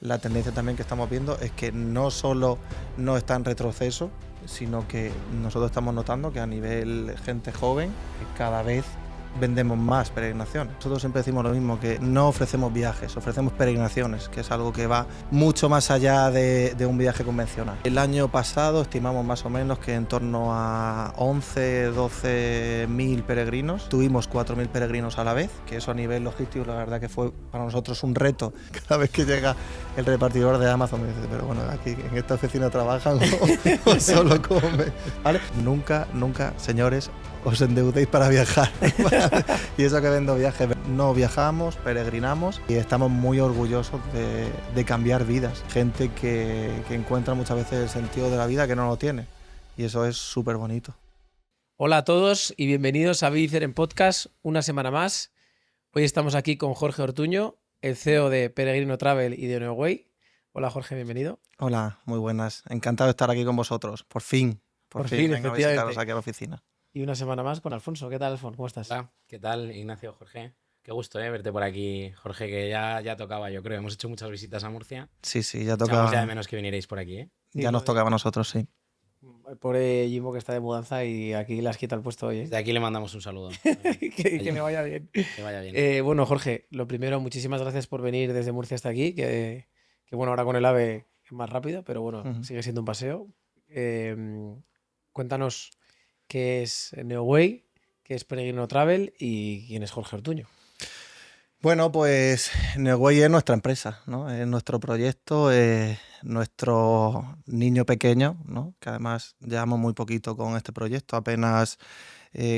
la tendencia también que estamos viendo es que no solo no está en retroceso, sino que nosotros estamos notando que a nivel gente joven cada vez vendemos más peregrinaciones. Nosotros siempre decimos lo mismo, que no ofrecemos viajes, ofrecemos peregrinaciones, que es algo que va mucho más allá de un viaje convencional. El año pasado estimamos más o menos que en torno a 11-12 mil peregrinos. Tuvimos 4.000 peregrinos a la vez, que eso a nivel logístico la verdad que fue para nosotros un reto. Cada vez que llega el repartidor de Amazon me dice, pero bueno, aquí en esta oficina trabajan o solo comen, ¿vale? Nunca, señores, os endeudéis para viajar. Y eso que vendo viajes. No viajamos, peregrinamos y estamos muy orgullosos de cambiar vidas. Gente que encuentra muchas veces el sentido de la vida que no lo tiene. Y eso es súper bonito. Hola a todos y bienvenidos a Vivicer en Podcast, una semana más. Hoy estamos aquí con Jorge Ortuño, el CEO de Peregrino Travel y de Neoway. Hola Jorge, bienvenido. Hola, muy buenas. Encantado de estar aquí con vosotros. Por fin vengo a visitaros aquí a la oficina. Y una semana más con Alfonso. ¿Qué tal, Alfonso? ¿Cómo estás? Hola, ¿qué tal, Ignacio, Jorge? Qué gusto verte por aquí, Jorge, que ya tocaba, yo creo. Hemos hecho muchas visitas a Murcia. Sí, ya Echamos tocaba. ya de menos que vinierais por aquí, ¿eh? Ya nos tocaba a nosotros, sí. Pobre Jimbo que está de mudanza y aquí le has quitado el puesto hoy, ¿eh? Desde aquí le mandamos un saludo. que le vaya bien. Que vaya bien. Bueno, Jorge, lo primero, muchísimas gracias por venir desde Murcia hasta aquí, que bueno, ahora con el AVE es más rápido, pero bueno, sigue siendo un paseo. Cuéntanos qué es Neoway, qué es Peregrino Travel y quién es Jorge Ortuño. Bueno, pues Neoway es nuestra empresa, ¿no? Es nuestro proyecto, es nuestro niño pequeño, ¿no? Que además llevamos muy poquito con este proyecto, apenas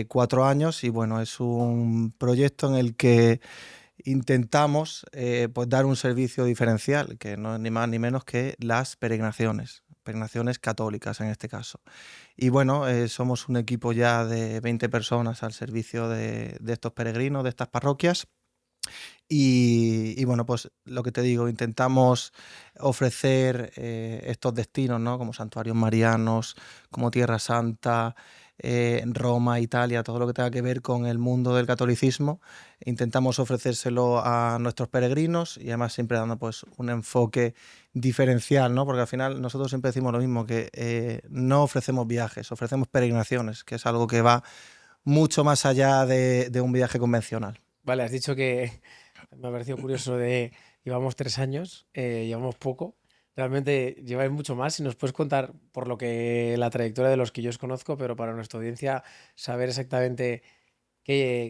4 años, y bueno, es un proyecto en el que intentamos pues dar un servicio diferencial, que no es ni más ni menos que las peregrinaciones católicas en este caso. Y bueno, somos un equipo ya de 20 personas al servicio de estos peregrinos, de estas parroquias. Y bueno, pues lo que te digo, intentamos ofrecer estos destinos, ¿no? Como santuarios marianos, como Tierra Santa, Roma, Italia, todo lo que tenga que ver con el mundo del catolicismo. Intentamos ofrecérselo a nuestros peregrinos y además siempre dando pues un enfoque diferencial, ¿no? Porque al final nosotros siempre decimos lo mismo, que no ofrecemos viajes, ofrecemos peregrinaciones, que es algo que va mucho más allá de un viaje convencional. Vale, has dicho que me ha parecido curioso de llevamos 3 años, llevamos poco. Realmente lleváis mucho más. Si nos puedes contar, por lo que la trayectoria de los que yo os conozco, pero para nuestra audiencia, saber exactamente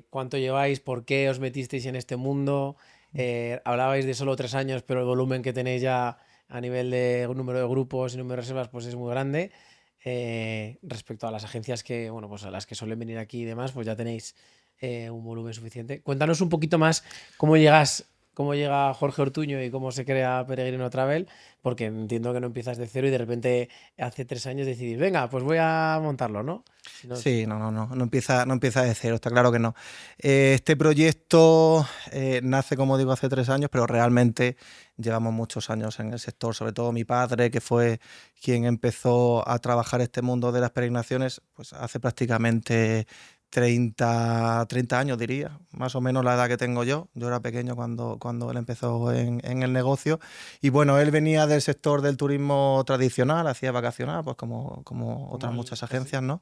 cuánto lleváis, por qué os metisteis en este mundo. Hablabais de solo 3 años, pero el volumen que tenéis ya a nivel de número de grupos y número de reservas pues es muy grande. Respecto a las agencias que, bueno, pues a las que suelen venir aquí y demás, pues ya tenéis un volumen suficiente. Cuéntanos un poquito más cómo llega Jorge Ortuño y cómo se crea Peregrino Travel, porque entiendo que no empiezas de cero y de repente hace 3 años decidís, venga, pues voy a montarlo, ¿no? Sí, no empieza de cero, está claro que no. Este proyecto nace, como digo, hace 3 años, pero realmente llevamos muchos años en el sector, sobre todo mi padre, que fue quien empezó a trabajar este mundo de las peregrinaciones, pues hace prácticamente 30 años, diría, más o menos la edad que tengo yo. Yo era pequeño cuando él empezó en el negocio. Y bueno, él venía del sector del turismo tradicional, hacía vacacional, pues como otras muchas agencias, ¿no?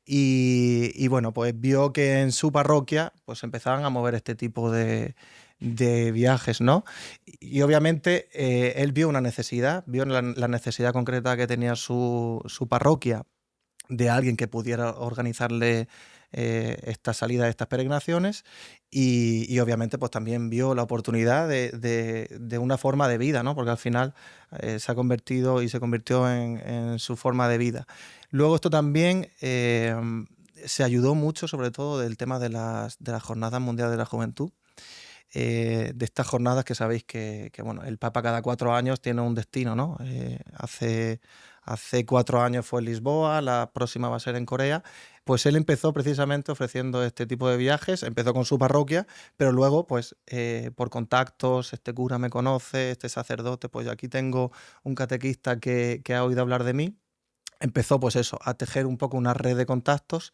Y bueno, pues vio que en su parroquia pues empezaban a mover este tipo de viajes, ¿no? Y obviamente él vio una necesidad, vio la necesidad concreta que tenía su parroquia de alguien que pudiera organizarle esta salida de estas peregrinaciones y obviamente pues también vio la oportunidad de una forma de vida, ¿no? Porque al final se ha convertido y se convirtió en su forma de vida. Luego esto también se ayudó mucho, sobre todo del tema de las Jornadas Mundiales de la Juventud. De estas jornadas que sabéis que bueno, el Papa cada 4 años tiene un destino, ¿no? Hace 4 años fue en Lisboa, la próxima va a ser en Corea. Pues él empezó precisamente ofreciendo este tipo de viajes, empezó con su parroquia, pero luego pues por contactos, este cura me conoce, este sacerdote, pues aquí tengo un catequista que ha oído hablar de mí. Empezó pues eso, a tejer un poco una red de contactos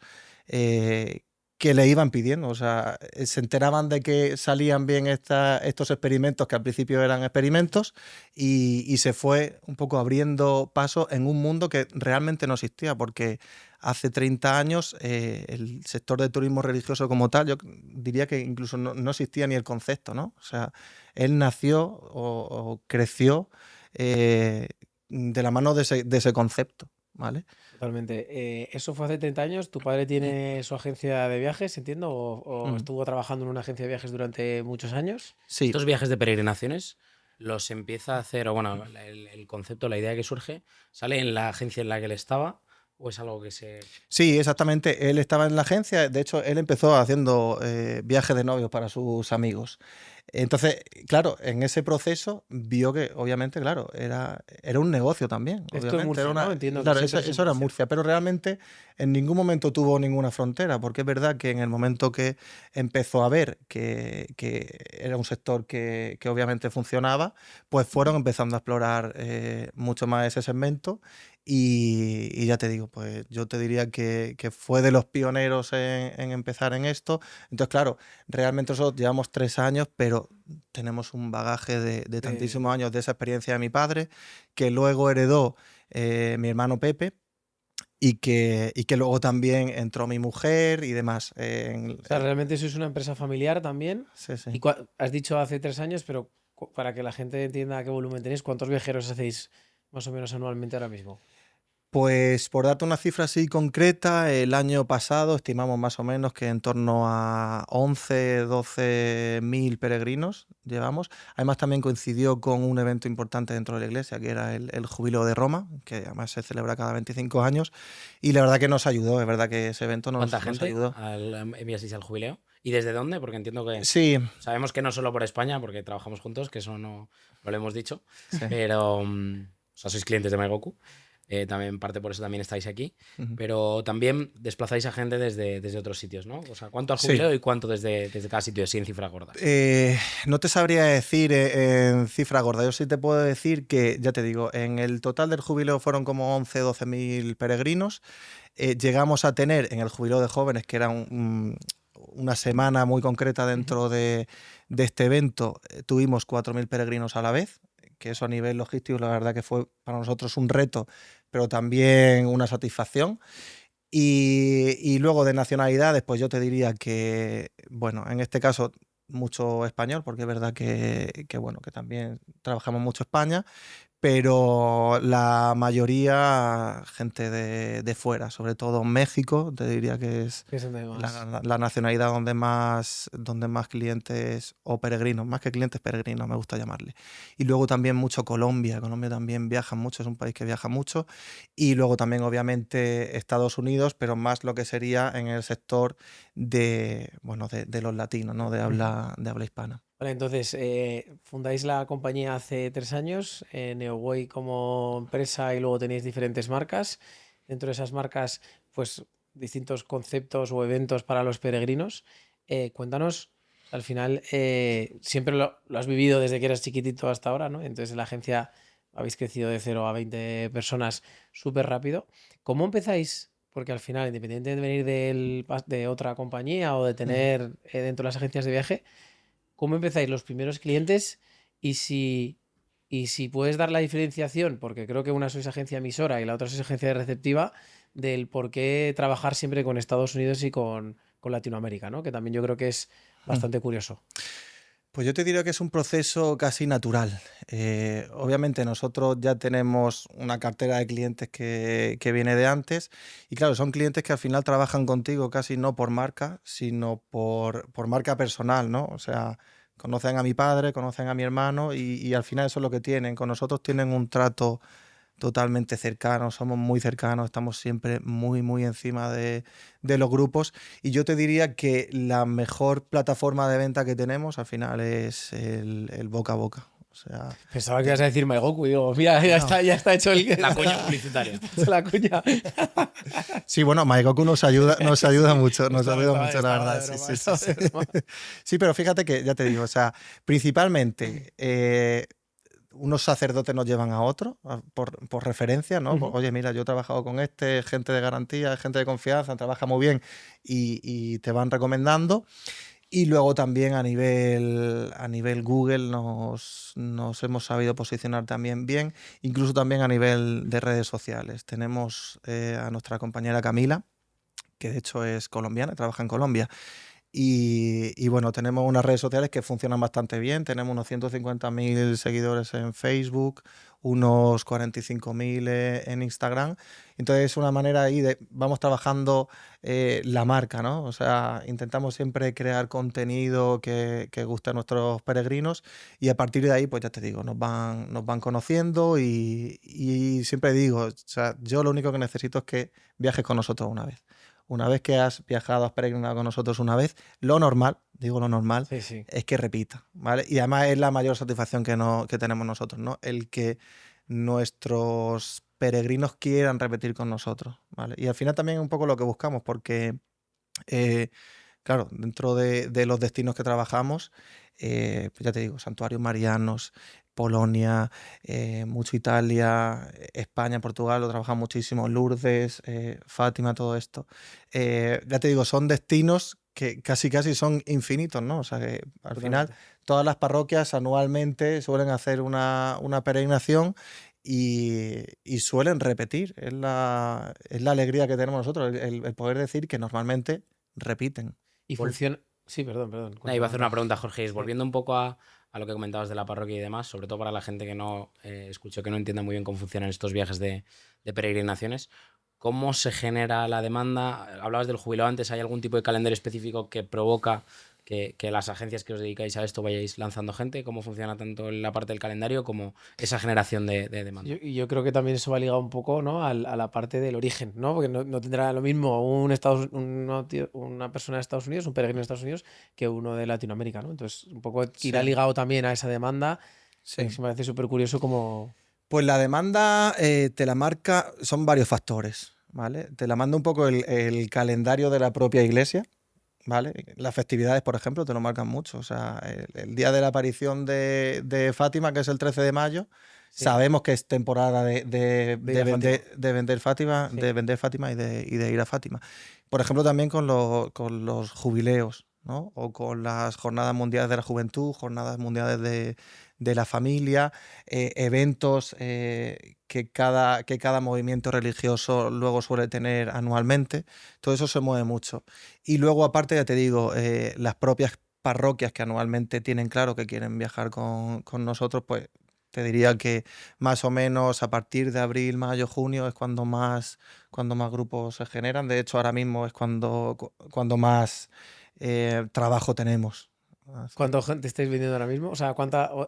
que le iban pidiendo. O sea, se enteraban de que salían bien estos experimentos, que al principio eran experimentos, y se fue un poco abriendo paso en un mundo que realmente no existía, porque hace 30 años el sector de turismo religioso como tal, yo diría que incluso no existía ni el concepto, ¿no? O sea, él nació o creció de la mano de ese concepto, ¿vale? Totalmente. Eso fue hace 30 años. ¿Tu padre tiene su agencia de viajes, entiendo? ¿O Mm. estuvo trabajando en una agencia de viajes durante muchos años? Sí. Estos viajes de peregrinaciones los empieza a hacer, o bueno, el concepto, la idea que surge, ¿sale en la agencia en la que él estaba o es algo que se...? Sí, exactamente. Él estaba en la agencia. De hecho, él empezó haciendo viajes de novios para sus amigos. Entonces, claro, en ese proceso vio que, obviamente, claro, era un negocio también. Esto en Obviamente, Murcia, ¿no? Entiendo que claro, siempre es en eso era en Murcia. Murcia, pero realmente en ningún momento tuvo ninguna frontera, porque es verdad que en el momento que empezó a ver que era un sector que obviamente funcionaba, pues fueron empezando a explorar mucho más ese segmento. Y ya te digo, pues yo te diría que fue de los pioneros en empezar en esto. Entonces, claro, realmente nosotros llevamos 3 años, pero tenemos un bagaje de tantísimos años de esa experiencia de mi padre, que luego heredó mi hermano Pepe y que luego también entró mi mujer y demás. O sea, realmente sois una empresa familiar también. Sí, sí. Y has dicho hace 3 años, pero para que la gente entienda qué volumen tenéis, ¿cuántos viajeros hacéis más o menos anualmente ahora mismo? Pues por darte una cifra así concreta, el año pasado estimamos más o menos que en torno a 11, 12 mil peregrinos llevamos. Además también coincidió con un evento importante dentro de la iglesia, que era el Jubileo de Roma, que además se celebra cada 25 años. Y la verdad que nos ayudó, es verdad que ese evento ¿Cuánta nos gente ayudó. enviasteis al jubileo? ¿Y desde dónde? Porque entiendo que Sí, sabemos que no solo por España, porque trabajamos juntos, que eso no lo hemos dicho, sí. pero, o sea, sois clientes de MyGoku. También parte por eso también estáis aquí, Ujú. pero también desplazáis a gente desde otros sitios, ¿no? O sea, ¿cuánto al Sí. jubileo y cuánto desde cada sitio, así en cifras gordas? No te sabría decir en cifra gorda. Yo sí te puedo decir que, ya te digo, en el total del jubileo fueron como 11, 12 mil peregrinos. Llegamos a tener en el jubileo de jóvenes, que era una semana muy concreta dentro de este evento, tuvimos 4.000 peregrinos a la vez, que eso a nivel logístico la verdad que fue para nosotros un reto, pero también una satisfacción. Y luego de nacionalidades, pues yo te diría que, bueno, en este caso mucho español, porque es verdad que bueno, que también trabajamos mucho España, pero la mayoría gente de fuera, sobre todo México, te diría que es ¿Qué es donde más? la nacionalidad donde más clientes o peregrinos, más que clientes, peregrinos, me gusta llamarle. Y luego también mucho Colombia. Colombia también viaja mucho, es un país que viaja mucho. Y luego también, obviamente, Estados Unidos, pero más lo que sería en el sector bueno, de los latinos, ¿no? De habla hispana. Vale, entonces, fundáis la compañía hace 3 años, Neoway como empresa y luego tenéis diferentes marcas. Dentro de esas marcas, pues distintos conceptos o eventos para los peregrinos. Cuéntanos, al final, siempre lo has vivido desde que eras chiquitito hasta ahora, ¿no? Entonces, en la agencia habéis crecido de 0 a 20 personas súper rápido. ¿Cómo empezáis? Porque al final, independientemente de venir de otra compañía o de tener dentro de las agencias de viaje, ¿cómo empezáis los primeros clientes? Y si puedes dar la diferenciación, porque creo que una sois agencia emisora y la otra sois agencia receptiva, del por qué trabajar siempre con Estados Unidos y con Latinoamérica, ¿no? Que también yo creo que es bastante curioso. Pues yo te diría que es un proceso casi natural. Obviamente nosotros ya tenemos una cartera de clientes que viene de antes y claro, son clientes que al final trabajan contigo casi no por marca, sino por marca personal, ¿no? O sea, conocen a mi padre, conocen a mi hermano y al final eso es lo que tienen. Con nosotros tienen un trato totalmente cercanos, somos muy cercanos, estamos siempre muy, muy encima de los grupos. Y yo te diría que la mejor plataforma de venta que tenemos al final es el boca a boca. O sea, Pensaba que ibas a decir MyGoku y digo, mira, ya está hecho La cuña publicitaria. la cuña. sí, bueno, Maikoku nos ayuda mucho, la Estaba verdad. de broma, Sí, estaba de broma. sí, pero fíjate que, ya te digo, o sea, principalmente unos sacerdotes nos llevan a otros por referencia, ¿no? Oye, mira, yo he trabajado con gente de garantía, gente de confianza, trabaja muy bien y te van recomendando. Y luego también a nivel Google nos hemos sabido posicionar también bien, incluso también a nivel de redes sociales. Tenemos a nuestra compañera Camila, que de hecho es colombiana, trabaja en Colombia. Y bueno, tenemos unas redes sociales que funcionan bastante bien. Tenemos unos 150.000 seguidores en Facebook, unos 45.000 en Instagram. Entonces es una manera ahí de, vamos trabajando la marca, ¿no? O sea, intentamos siempre crear contenido que guste a nuestros peregrinos y a partir de ahí, pues ya te digo, nos van conociendo y siempre digo, o sea, yo lo único que necesito es que viajes con nosotros una vez. Una vez que has viajado, has peregrinado con nosotros una vez, lo normal, digo lo normal, Sí. es que repita, ¿vale? Y además es la mayor satisfacción que tenemos nosotros, ¿no? El que nuestros peregrinos quieran repetir con nosotros, ¿vale? Y al final también es un poco lo que buscamos, porque, claro, dentro de los destinos que trabajamos, pues ya te digo, santuarios marianos, Polonia, mucho Italia, España, Portugal, lo trabajamos muchísimo, Lourdes, Fátima, todo esto. Ya te digo, son destinos que casi son infinitos, ¿no? O sea que al final todas las parroquias anualmente suelen hacer una peregrinación y suelen repetir. Es la alegría que tenemos nosotros, el poder decir que normalmente repiten. Y funciona... Sí, perdón. Iba a hacer una pregunta, Jorge. Sí. Volviendo un poco a lo que comentabas de la parroquia y demás, sobre todo para la gente que no escuchó, que no entienda muy bien cómo funcionan estos viajes de peregrinaciones, ¿cómo se genera la demanda? Hablabas del jubilado antes, ¿hay algún tipo de calendario específico que provoca que las agencias que os dedicáis a esto vayáis lanzando gente? ¿Cómo funciona tanto la parte del calendario como esa generación de demanda? Yo creo que también eso va ligado un poco, ¿no? a la parte del origen, ¿no? Porque no tendrá lo mismo una persona de Estados Unidos, un peregrino de Estados Unidos, que uno de Latinoamérica, ¿no? Entonces, un poco irá Sí. ligado también a esa demanda. Sí. Me parece súper curioso como... Pues la demanda te la marca, son varios factores, ¿vale? Te la manda un poco el calendario de la propia iglesia, ¿vale? Las festividades, por ejemplo, te lo marcan mucho. O sea, el día de la aparición de Fátima, que es el 13 de mayo, Sí. sabemos que es temporada de vender Fátima, Sí. de vender Fátima y de ir a Fátima. Por ejemplo, también con los jubileos, ¿no? O con las jornadas mundiales de la juventud, jornadas mundiales de la familia, eventos que cada movimiento religioso luego suele tener anualmente. Todo eso se mueve mucho. Y luego, aparte, ya te digo, las propias parroquias que anualmente tienen claro que quieren viajar con nosotros, pues te diría que más o menos a partir de abril, mayo, junio es cuando más grupos se generan. De hecho, ahora mismo es cuando más trabajo tenemos. Así. ¿Cuánta gente estáis vendiendo ahora mismo? O sea,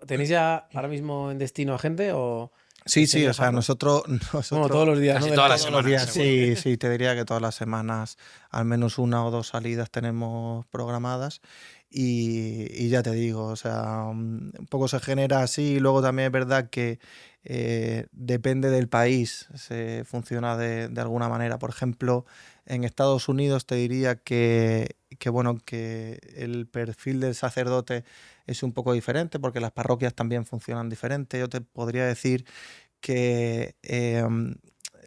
¿tenéis ya ahora mismo en destino a gente o...? Sí, estáis o sea, viajando? nosotros Bueno, todos los días, casi ¿no? todas las todos los semanas, días, sí, te diría que todas las semanas al menos una o dos salidas tenemos programadas y ya te digo, o sea, un poco se genera así y luego también es verdad que depende del país, se funciona de alguna manera. Por ejemplo, en Estados Unidos te diría bueno, que el perfil del sacerdote es un poco diferente porque las parroquias también funcionan diferente. Yo te podría decir que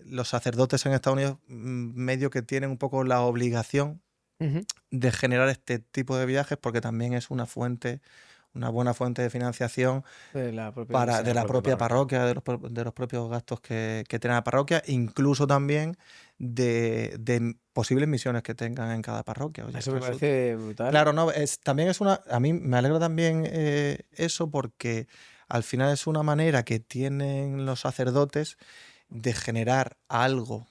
los sacerdotes en Estados Unidos medio que tienen un poco la obligación Ujú. de generar este tipo de viajes porque también es una buena fuente de financiación De la propia de la propia parroquia, de los propios gastos que tiene la parroquia, incluso también de posibles misiones que tengan en cada parroquia. Oye, Eso me esto parece brutal. claro, no, también es a mí me alegra también eso porque al final es una manera que tienen los sacerdotes de generar algo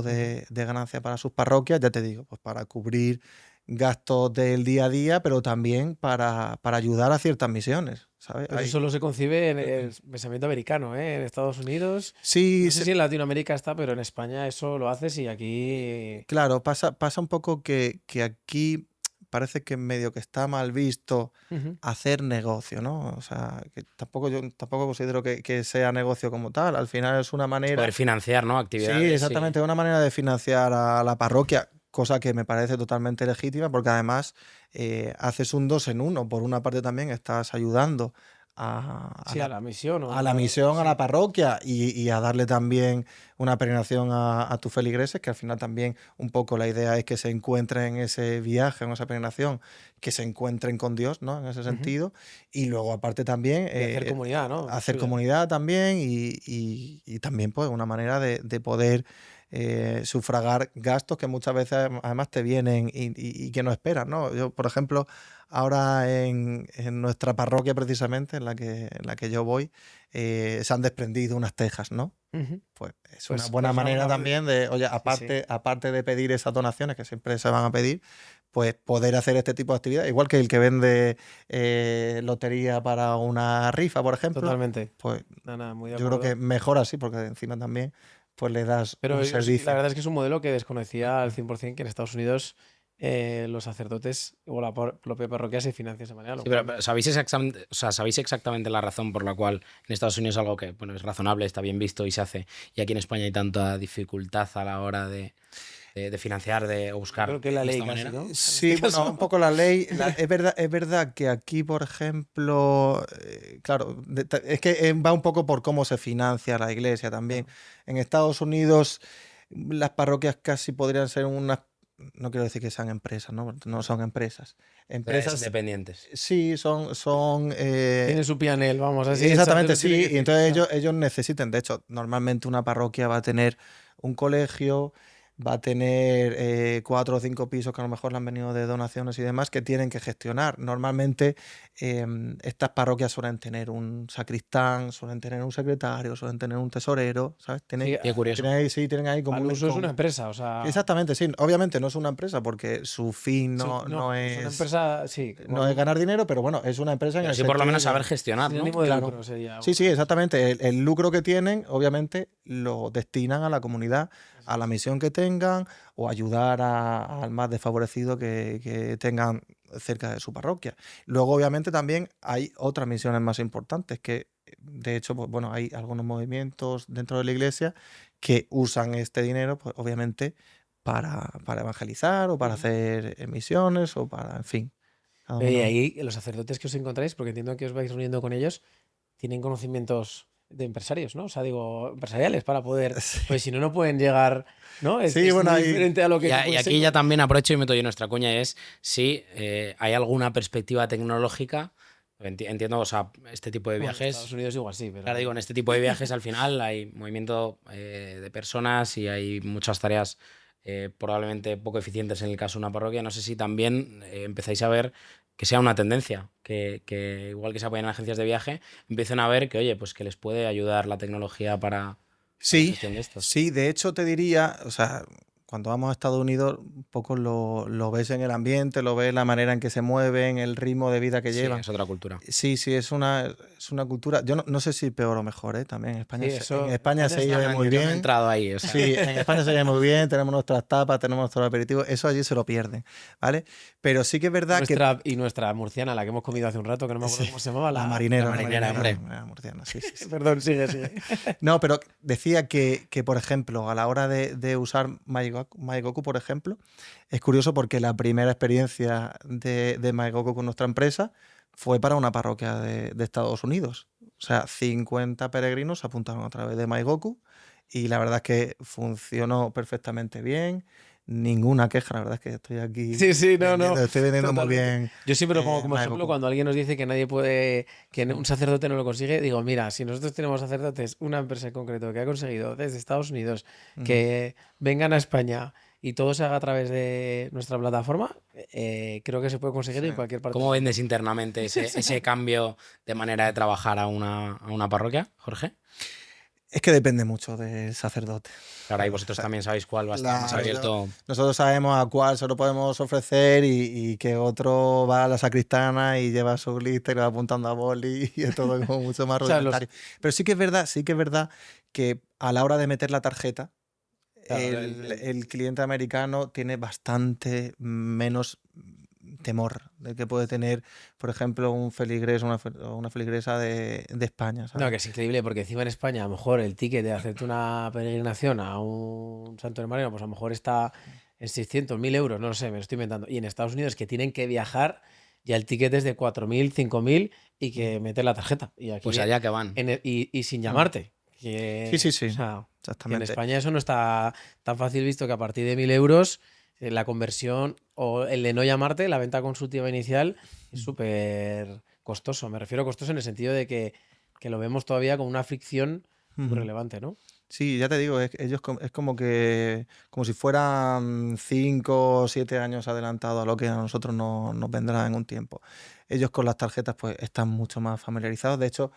de ganancia para sus parroquias, ya te digo, pues para cubrir gastos del día a día, pero también para ayudar a ciertas misiones, ¿sabes? Pero eso solo se concibe en el pensamiento americano, ¿eh? En Estados Unidos. Sí, No sé si en Latinoamérica está, pero en España eso lo haces y aquí... claro, pasa un poco que aquí parece que medio que está mal visto Ujú. hacer negocio, ¿no? O sea, que yo tampoco considero que sea negocio como tal. Al final es una manera. Poder financiar, ¿no? Sí, Actividades. exactamente, es una manera de financiar a la parroquia, cosa que me parece totalmente legítima, porque además haces un dos en uno. Por una parte también estás ayudando Sí, a la misión. a la misión, a la parroquia y a darle también una peregrinación a tus feligreses, que al final también un poco la idea es que se encuentren en ese viaje, en esa peregrinación, que se encuentren con Dios, ¿no? En ese sentido. Y luego aparte también Y hacer comunidad, ¿no? hacer Suya. comunidad también y también pues una manera de poder sufragar gastos que muchas veces además te vienen y que no esperas, ¿no? Yo, por ejemplo, ahora en nuestra parroquia precisamente, en la que yo voy, se han desprendido unas tejas, ¿no? Ujú. Pues es Pues, una buena pues manera vamos a- también de, oye, Sí, sí. aparte de pedir esas donaciones que siempre se van a pedir, pues poder hacer este tipo de actividades, igual que el que vende lotería para una rifa, por ejemplo, Totalmente. pues Nada, muy de yo creo acuerdo. que mejor así, porque encima también pues le das Pero un la servicio. verdad es que es un modelo que desconocía al 100% que en Estados Unidos los sacerdotes o la propia parroquia se financia de esa manera, lo Sí, pero, cual... ¿sabéis exactamente la razón por la cual en Estados Unidos es algo que bueno, es razonable, está bien visto y se hace, y aquí en España hay tanta dificultad a la hora de financiar o Yo creo buscar que la de ley esta casi, manera? ¿no? En Sí, este bueno, caso. un poco la ley. Es verdad que aquí, por ejemplo, claro, es que va un poco por cómo se financia la iglesia también. Claro. En Estados Unidos, las parroquias casi podrían ser unas, no quiero decir que sean empresas, ¿no? Porque no son empresas. Sociedades Empresas, independientes. sí, son Tiene su pianel, vamos, así el exactamente, sacerdote tiene sí, que y decir, entonces claro. ellos necesitan, de hecho, normalmente una parroquia va a tener un colegio, va a tener 4 o 5 pisos que a lo mejor le han venido de donaciones y demás que tienen que gestionar. Normalmente estas parroquias suelen tener un sacristán, suelen tener un secretario, suelen tener un tesorero, ¿sabes? Sí, Qué curioso. Sí, tienen ahí como al un... uso es una empresa, o sea, Exactamente, sí. Obviamente no es una empresa porque su fin no, es una empresa, sí, no es ganar dinero, pero bueno, es una empresa en Pero el sí por lo sentido de menos saber que... gestionar, sin ¿no? ánimo de Claro. lucro sería Sí, una sí, cosa así. exactamente. El lucro que tienen, obviamente, lo destinan a la comunidad, Eso a la es. misión que tengan o ayudar al más desfavorecido que tengan cerca de su parroquia. Luego, obviamente, también hay otras misiones más importantes que, de hecho, pues bueno, hay algunos movimientos dentro de la iglesia que usan este dinero, pues obviamente, para evangelizar o para Ujú. hacer misiones o para, en fin, cada Y uno. ahí los sacerdotes que os encontráis, porque entiendo que os vais reuniendo con ellos, tienen conocimientos de empresarios, ¿no? O sea, digo, empresariales para poder, pues si no, no pueden llegar, ¿no? Sí, Es bueno, muy hay... diferente a lo que tú Y puedes aquí ya encontrar. también aprovecho y meto yo nuestra cuña, es si hay alguna perspectiva tecnológica. Entiendo, o sea, este tipo de Bueno, en Estados viajes. Unidos igual sí, Claro, digo, pero... en este tipo de viajes al final hay movimiento de personas y hay muchas tareas probablemente poco eficientes en el caso de una parroquia. No sé si también empezáis a ver que sea una tendencia, que igual que se apoyan en agencias de viaje, empiecen a ver que, oye, pues que les puede ayudar la tecnología para la Sí, gestión de estos. sí, de hecho te diría, o sea, cuando vamos a Estados Unidos, un poco lo ves en el ambiente, lo ves en la manera en que se mueven, el ritmo de vida que Sí, llevan. es otra cultura. Sí, sí, es una cultura. Yo no sé si peor o mejor, ¿eh? También en Sí, España, en eso, España se No, lleva no, muy yo no he bien. entrado ahí, o sea. Sí, en España se lleva muy bien, tenemos nuestras tapas, tenemos nuestros aperitivos, eso allí se lo pierden, ¿vale? Pero sí que es verdad que y nuestra murciana, la que hemos comido hace un rato, que no me acuerdo sí, cómo se llamaba, la La marinera, marinera, hombre. la murciana, sí, sí, sí. Perdón, sigue, sigue. No, pero decía que, por ejemplo, a la hora de usar Maigoku, por ejemplo, es curioso porque la primera experiencia de Maigoku con nuestra empresa fue para una parroquia de Estados Unidos. O sea, 50 peregrinos se apuntaron a través de Maigoku y la verdad es que funcionó perfectamente bien. Ninguna queja, la verdad es que estoy aquí Sí, sí, no, no, estoy vendiendo muy totalmente. bien Yo siempre lo pongo como ejemplo Maigoku. cuando alguien nos dice que nadie puede, que Sí. un sacerdote no lo consigue. Digo, mira, si nosotros tenemos sacerdotes, una empresa en concreto que ha conseguido desde Estados Unidos Ujú. que vengan a España y todo se haga a través de nuestra plataforma, creo que se puede conseguir Sí. en cualquier parte ¿Cómo del mundo. vendes internamente ese cambio de manera de trabajar a una parroquia, Jorge? Es que depende mucho del sacerdote. Claro, ahí O vosotros sea, también sabéis cuál va a estar más abierto. nosotros sabemos a cuál se lo podemos ofrecer y que otro va a la sacristana y lleva su lista y lo va apuntando a boli y es todo como mucho más O sea, los, rudimentario. Pero sí que es verdad que a la hora de meter la tarjeta, claro, el cliente americano tiene bastante menos temor de que puede tener, por ejemplo, un feligres o una feligresa de España, no, ¿sabes? que es increíble porque encima en España a lo mejor el ticket de hacerte una peregrinación a un santo hermano, pues a lo mejor está en 600, 1000 euros, no lo sé, me lo estoy inventando. Y en Estados Unidos que tienen que viajar, ya el ticket es de 4000, 5000 y que metes la tarjeta. Y aquí, Pues allá que van. y sin llamarte. Que, Sí, o sea, que en exactamente. España eso no está tan fácil, visto que a partir de 1.000 euros la conversión o el de no llamarte, la venta consultiva inicial, es súper costoso. Me refiero a costoso en el sentido de que lo vemos todavía como una fricción muy relevante, ¿no? Sí, ya te digo, ellos es como que como si fueran 5 o 7 años adelantados a lo que a nosotros nos vendrá en un tiempo. Ellos con las tarjetas pues están mucho más familiarizados. De hecho,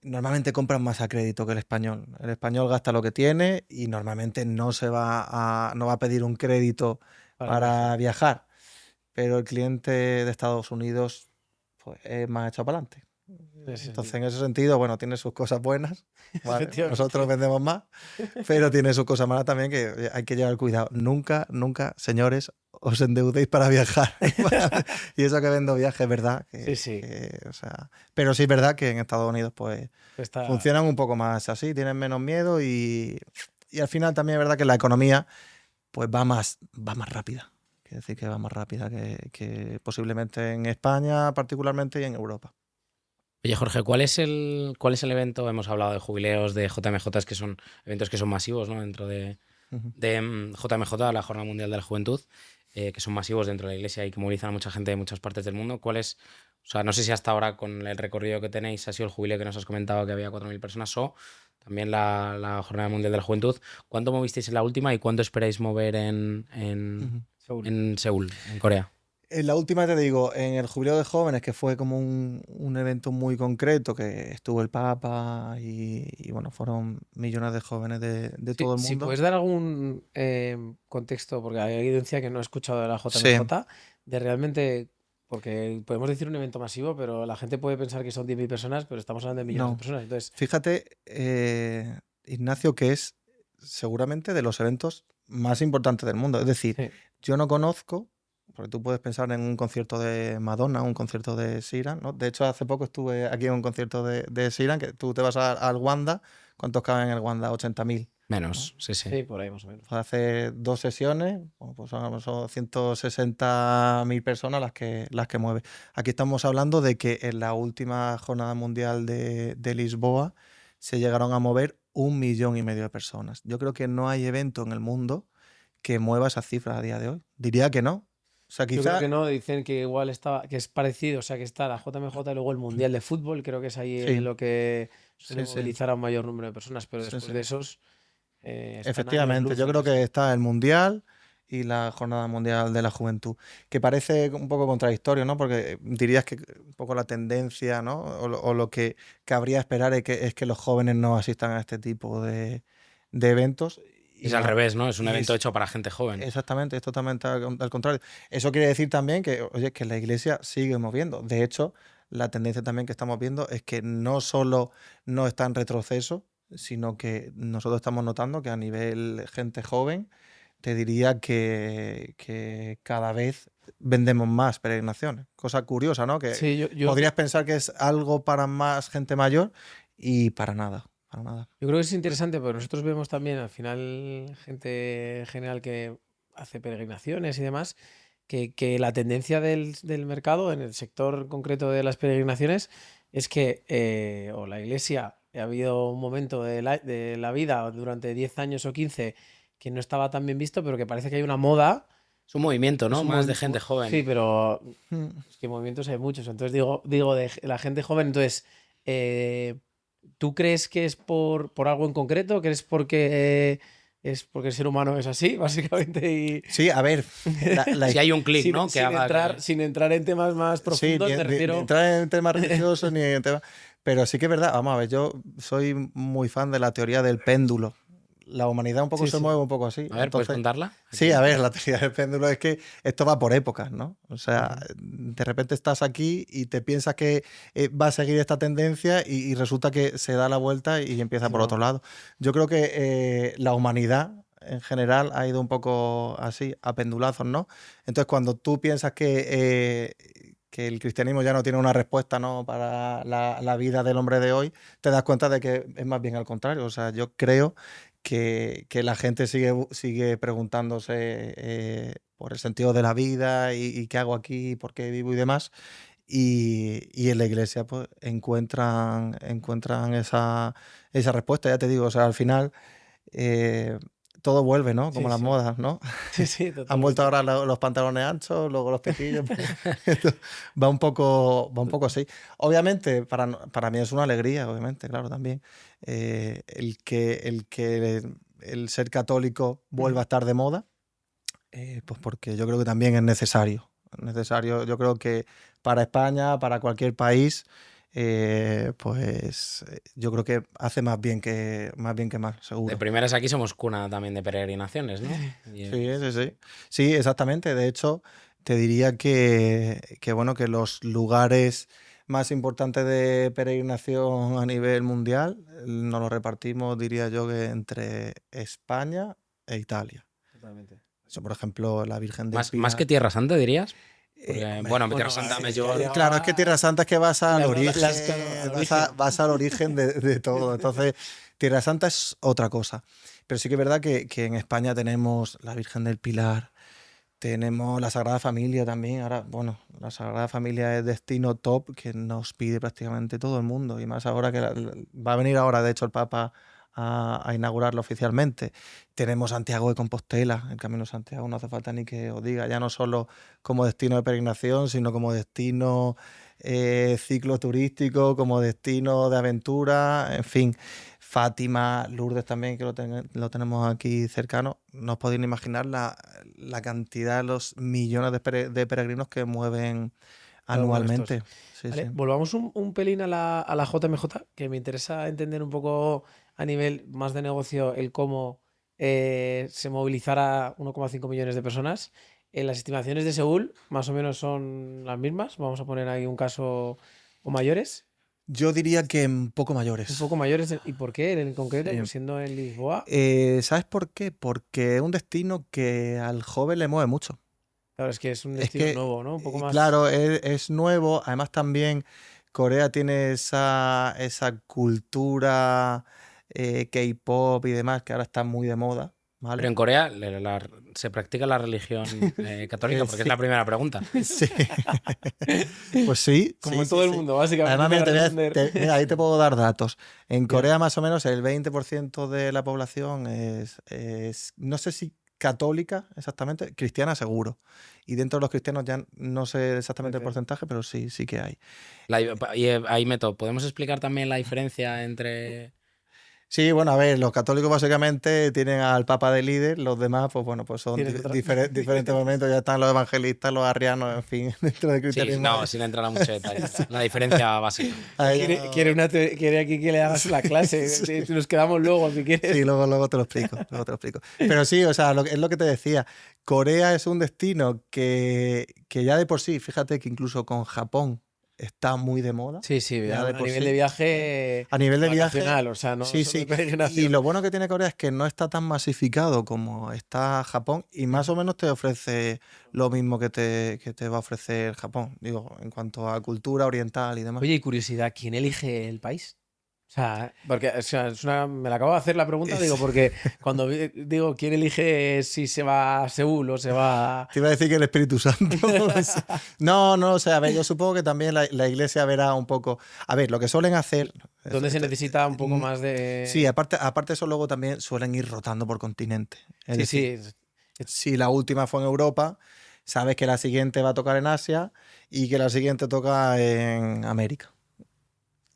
normalmente compran más a crédito que el español. El español gasta lo que tiene y normalmente no va a pedir un crédito para viajar. Pero el cliente de Estados Unidos pues, es más echado para adelante. Entonces, en ese sentido, bueno, tiene sus cosas buenas, ¿vale? Nosotros vendemos más, pero tiene sus cosas malas también que hay que llevar cuidado. Nunca, nunca, señores, os endeudéis para viajar. Y eso que vendo viajes, ¿verdad? O sea, pero sí es verdad que en Estados Unidos pues funcionan un poco más así, tienen menos miedo y al final también es verdad que la economía pues va más rápida. Quiere decir que va más rápida que posiblemente en España particularmente y en Europa. Oye, Jorge, ¿cuál es el evento? Hemos hablado de jubileos, de JMJ, que son eventos que son masivos, ¿no? Dentro de JMJ, la Jornada Mundial de la Juventud, que son masivos dentro de la Iglesia y que movilizan a mucha gente de muchas partes del mundo. O sea, no sé si hasta ahora con el recorrido que tenéis ha sido el jubileo que nos has comentado que había 4.000 personas o también la Jornada Mundial de la Juventud. ¿Cuánto movisteis en la última y cuánto esperáis mover en Seúl, en Corea? En la última te digo, en el Jubileo de Jóvenes, que fue como un evento muy concreto, que estuvo el Papa y bueno, fueron millones de jóvenes de todo el mundo. Si puedes dar algún contexto, porque hay evidencia que no he escuchado de la JMJ, de realmente, porque podemos decir un evento masivo, pero la gente puede pensar que son 10.000 personas, pero estamos hablando de millones de personas. Entonces, fíjate, Ignacio, que es seguramente de los eventos más importantes del mundo. Es decir, yo no conozco, porque tú puedes pensar en un concierto de Madonna, un concierto de Sheeran, ¿no? De hecho, hace poco estuve aquí en un concierto de Sheeran, que tú te vas al Wanda. ¿Cuántos caben en el Wanda? 80.000. Menos, ¿no? sí. Por ahí más o menos. Hace 2 sesiones, pues son 160.000 personas las que mueve. Aquí estamos hablando de que en la última jornada mundial de Lisboa se llegaron a mover 1,5 millones de personas. Yo creo que no hay evento en el mundo que mueva esas cifras a día de hoy. Diría que no. O sea, Yo creo que no, dicen que igual que es parecido, o sea, que está la JMJ y luego el Mundial de Fútbol, creo que es ahí lo que suele movilizar a un mayor número de personas, pero después de esos... Efectivamente, yo creo que está el Mundial y la Jornada Mundial de la Juventud, que parece un poco contradictorio, ¿no? Porque dirías que un poco la tendencia, ¿no? O lo que cabría esperar es que los jóvenes no asistan a este tipo de eventos. Es al revés, ¿no? Es un evento hecho para gente joven. Exactamente, es totalmente al contrario. Eso quiere decir también que, oye, que la Iglesia sigue moviendo. De hecho, la tendencia también que estamos viendo es que no solo no está en retroceso, sino que nosotros estamos notando que a nivel gente joven, te diría que cada vez vendemos más peregrinaciones. Cosa curiosa, ¿no? Que podrías pensar que es algo para más gente mayor y para nada. Yo creo que es interesante porque nosotros vemos también al final gente general que hace peregrinaciones y demás, que la tendencia del mercado en el sector concreto de las peregrinaciones es que o la Iglesia ha habido un momento de la vida durante 10 años o 15 que no estaba tan bien visto, pero que parece que hay una moda. Es un movimiento, ¿no? Más de gente joven. Sí, pero es que movimientos hay muchos. Entonces digo de la gente joven. Entonces, ¿tú crees que es por algo en concreto? ¿Crees porque es porque el ser humano es así, básicamente? Y... Sí, a ver. Si hay un clic, ¿no? Sin entrar en temas más profundos, sí, me refiero... Ni entrar en temas religiosos ni en temas... Pero sí que es verdad, vamos a ver, yo soy muy fan de la teoría del péndulo. La humanidad un poco se mueve un poco así. A ver, ¿puedes contarla? Sí, a ver, la teoría del péndulo es que esto va por épocas, ¿no? O sea, de repente estás aquí y te piensas que va a seguir esta tendencia y resulta que se da la vuelta y empieza por otro lado. Yo creo que la humanidad en general ha ido un poco así, a pendulazos, ¿no? Entonces, cuando tú piensas que el cristianismo ya no tiene una respuesta, ¿no? Para la vida del hombre de hoy, te das cuenta de que es más bien al contrario. O sea, yo creo que la gente sigue preguntándose por el sentido de la vida y qué hago aquí, por qué vivo y demás. y en la iglesia pues encuentran esa respuesta, ya te digo, o sea, al final eh, todo vuelve, ¿no? Como Sí, las sí. modas, ¿no? Sí, sí, Han vuelto totalmente. ahora los pantalones anchos, luego los pequeños. Esto va un poco así. Obviamente, para mí es una alegría, obviamente, claro, también. El ser católico vuelva a estar de moda, pues porque yo creo que también es necesario. Necesario, yo creo que para España, para cualquier país, pues yo creo que hace más bien que mal, De seguro. primeras aquí somos cuna también de peregrinaciones, ¿no? Sí, sí, sí. Sí, exactamente. De hecho, te diría que bueno, que los lugares más importantes de peregrinación a nivel mundial nos los repartimos, diría yo, que entre España e Italia. Totalmente. Eso, por ejemplo, la Virgen del Más que Pilar. Tierra Santa, dirías. Porque, Hombre, bueno, Tierra Bueno, Santa, es que Medjugorje. allá claro, es que Tierra va Santa es que vas al origen, al vas, origen. vas al origen de todo. Entonces, Tierra Santa es otra cosa. Pero sí que es verdad que en España tenemos la Virgen del Pilar, tenemos la Sagrada Familia también. Ahora, bueno, la Sagrada Familia es destino top que nos pide prácticamente todo el mundo. Y más ahora que va a venir ahora, de hecho, el Papa a inaugurarlo oficialmente. Tenemos Santiago de Compostela, el Camino de Santiago, no hace falta ni que os diga, ya no solo como destino de peregrinación, sino como destino cicloturístico, como destino de aventura, en fin. Fátima, Lourdes también, que lo tenemos aquí cercano. No os podéis ni imaginar la cantidad, los millones de peregrinos que mueven Cada uno de estos. anualmente. Sí, sí. Vale, volvamos un pelín a la JMJ, que me interesa entender un poco a nivel más de negocio el cómo se movilizara 1,5 millones de personas. Las estimaciones de Seúl más o menos son las mismas. Vamos a poner ahí un caso o mayores. Yo diría que un poco Un mayores. poco mayores. ¿Y por qué en concreto? Sí. Pues siendo en Lisboa. ¿Sabes por qué? Porque es un destino que al joven le mueve mucho. Claro, es que es un Es destino que, nuevo, ¿no? Un poco más. claro, es nuevo. Además, también Corea tiene esa cultura K-pop y demás que ahora está muy de moda, Pero ¿vale? en Corea se practica la religión católica, porque es Sí, la primera pregunta. sí. Pues sí, Como sí, en sí, todo el sí. mundo, básicamente, Además, para mira, responder. mira, ahí te puedo dar datos. En Ya. Corea, más o menos, el 20% de la población no sé si católica exactamente, cristiana seguro. Y dentro de los cristianos ya no sé exactamente el Ok. porcentaje, pero sí, sí que hay. Y ahí meto, ¿podemos explicar también la diferencia entre... Sí, bueno, a ver, los católicos básicamente tienen al Papa de líder, los demás, pues bueno, pues son Tienes otra. diferentes momentos, ya están los evangelistas, los arrianos, en fin, dentro del Sí, cristianismo. no, sin entrar a mucho detalle. La diferencia básica. Ahí ya Quiere aquí que le hagas la clase. Sí. Nos quedamos luego, si Sí, quieres. luego te lo explico, luego te lo explico. Pero sí, o sea, es lo que te decía. Corea es un destino que ya de por sí, fíjate que incluso con Japón está muy de moda, Sí, sí, ya de a por nivel de sí. viaje A nivel de viaje, vacacional, o sea, no sí, solo de sí. Y peregrinación. lo bueno que tiene Corea es que no está tan masificado como está Japón y más o menos te ofrece lo mismo que te va a ofrecer Japón, digo, en cuanto a cultura oriental y demás. Oye, y curiosidad, ¿quién elige el país? O sea, porque o sea, me la acabo de hacer la pregunta, digo, Es- porque cuando digo quién elige si se va a Seúl o se va. Te iba a decir que el Espíritu Santo. No, no, o sea, a ver, yo supongo que también la iglesia verá un poco. A ver, lo que suelen hacer. ¿Dónde se necesita un poco más Sí, de. aparte eso luego también suelen ir rotando por continente. Es Sí, decir, sí. si la última fue en Europa, sabes que la siguiente va a tocar en Asia y que la siguiente toca en América.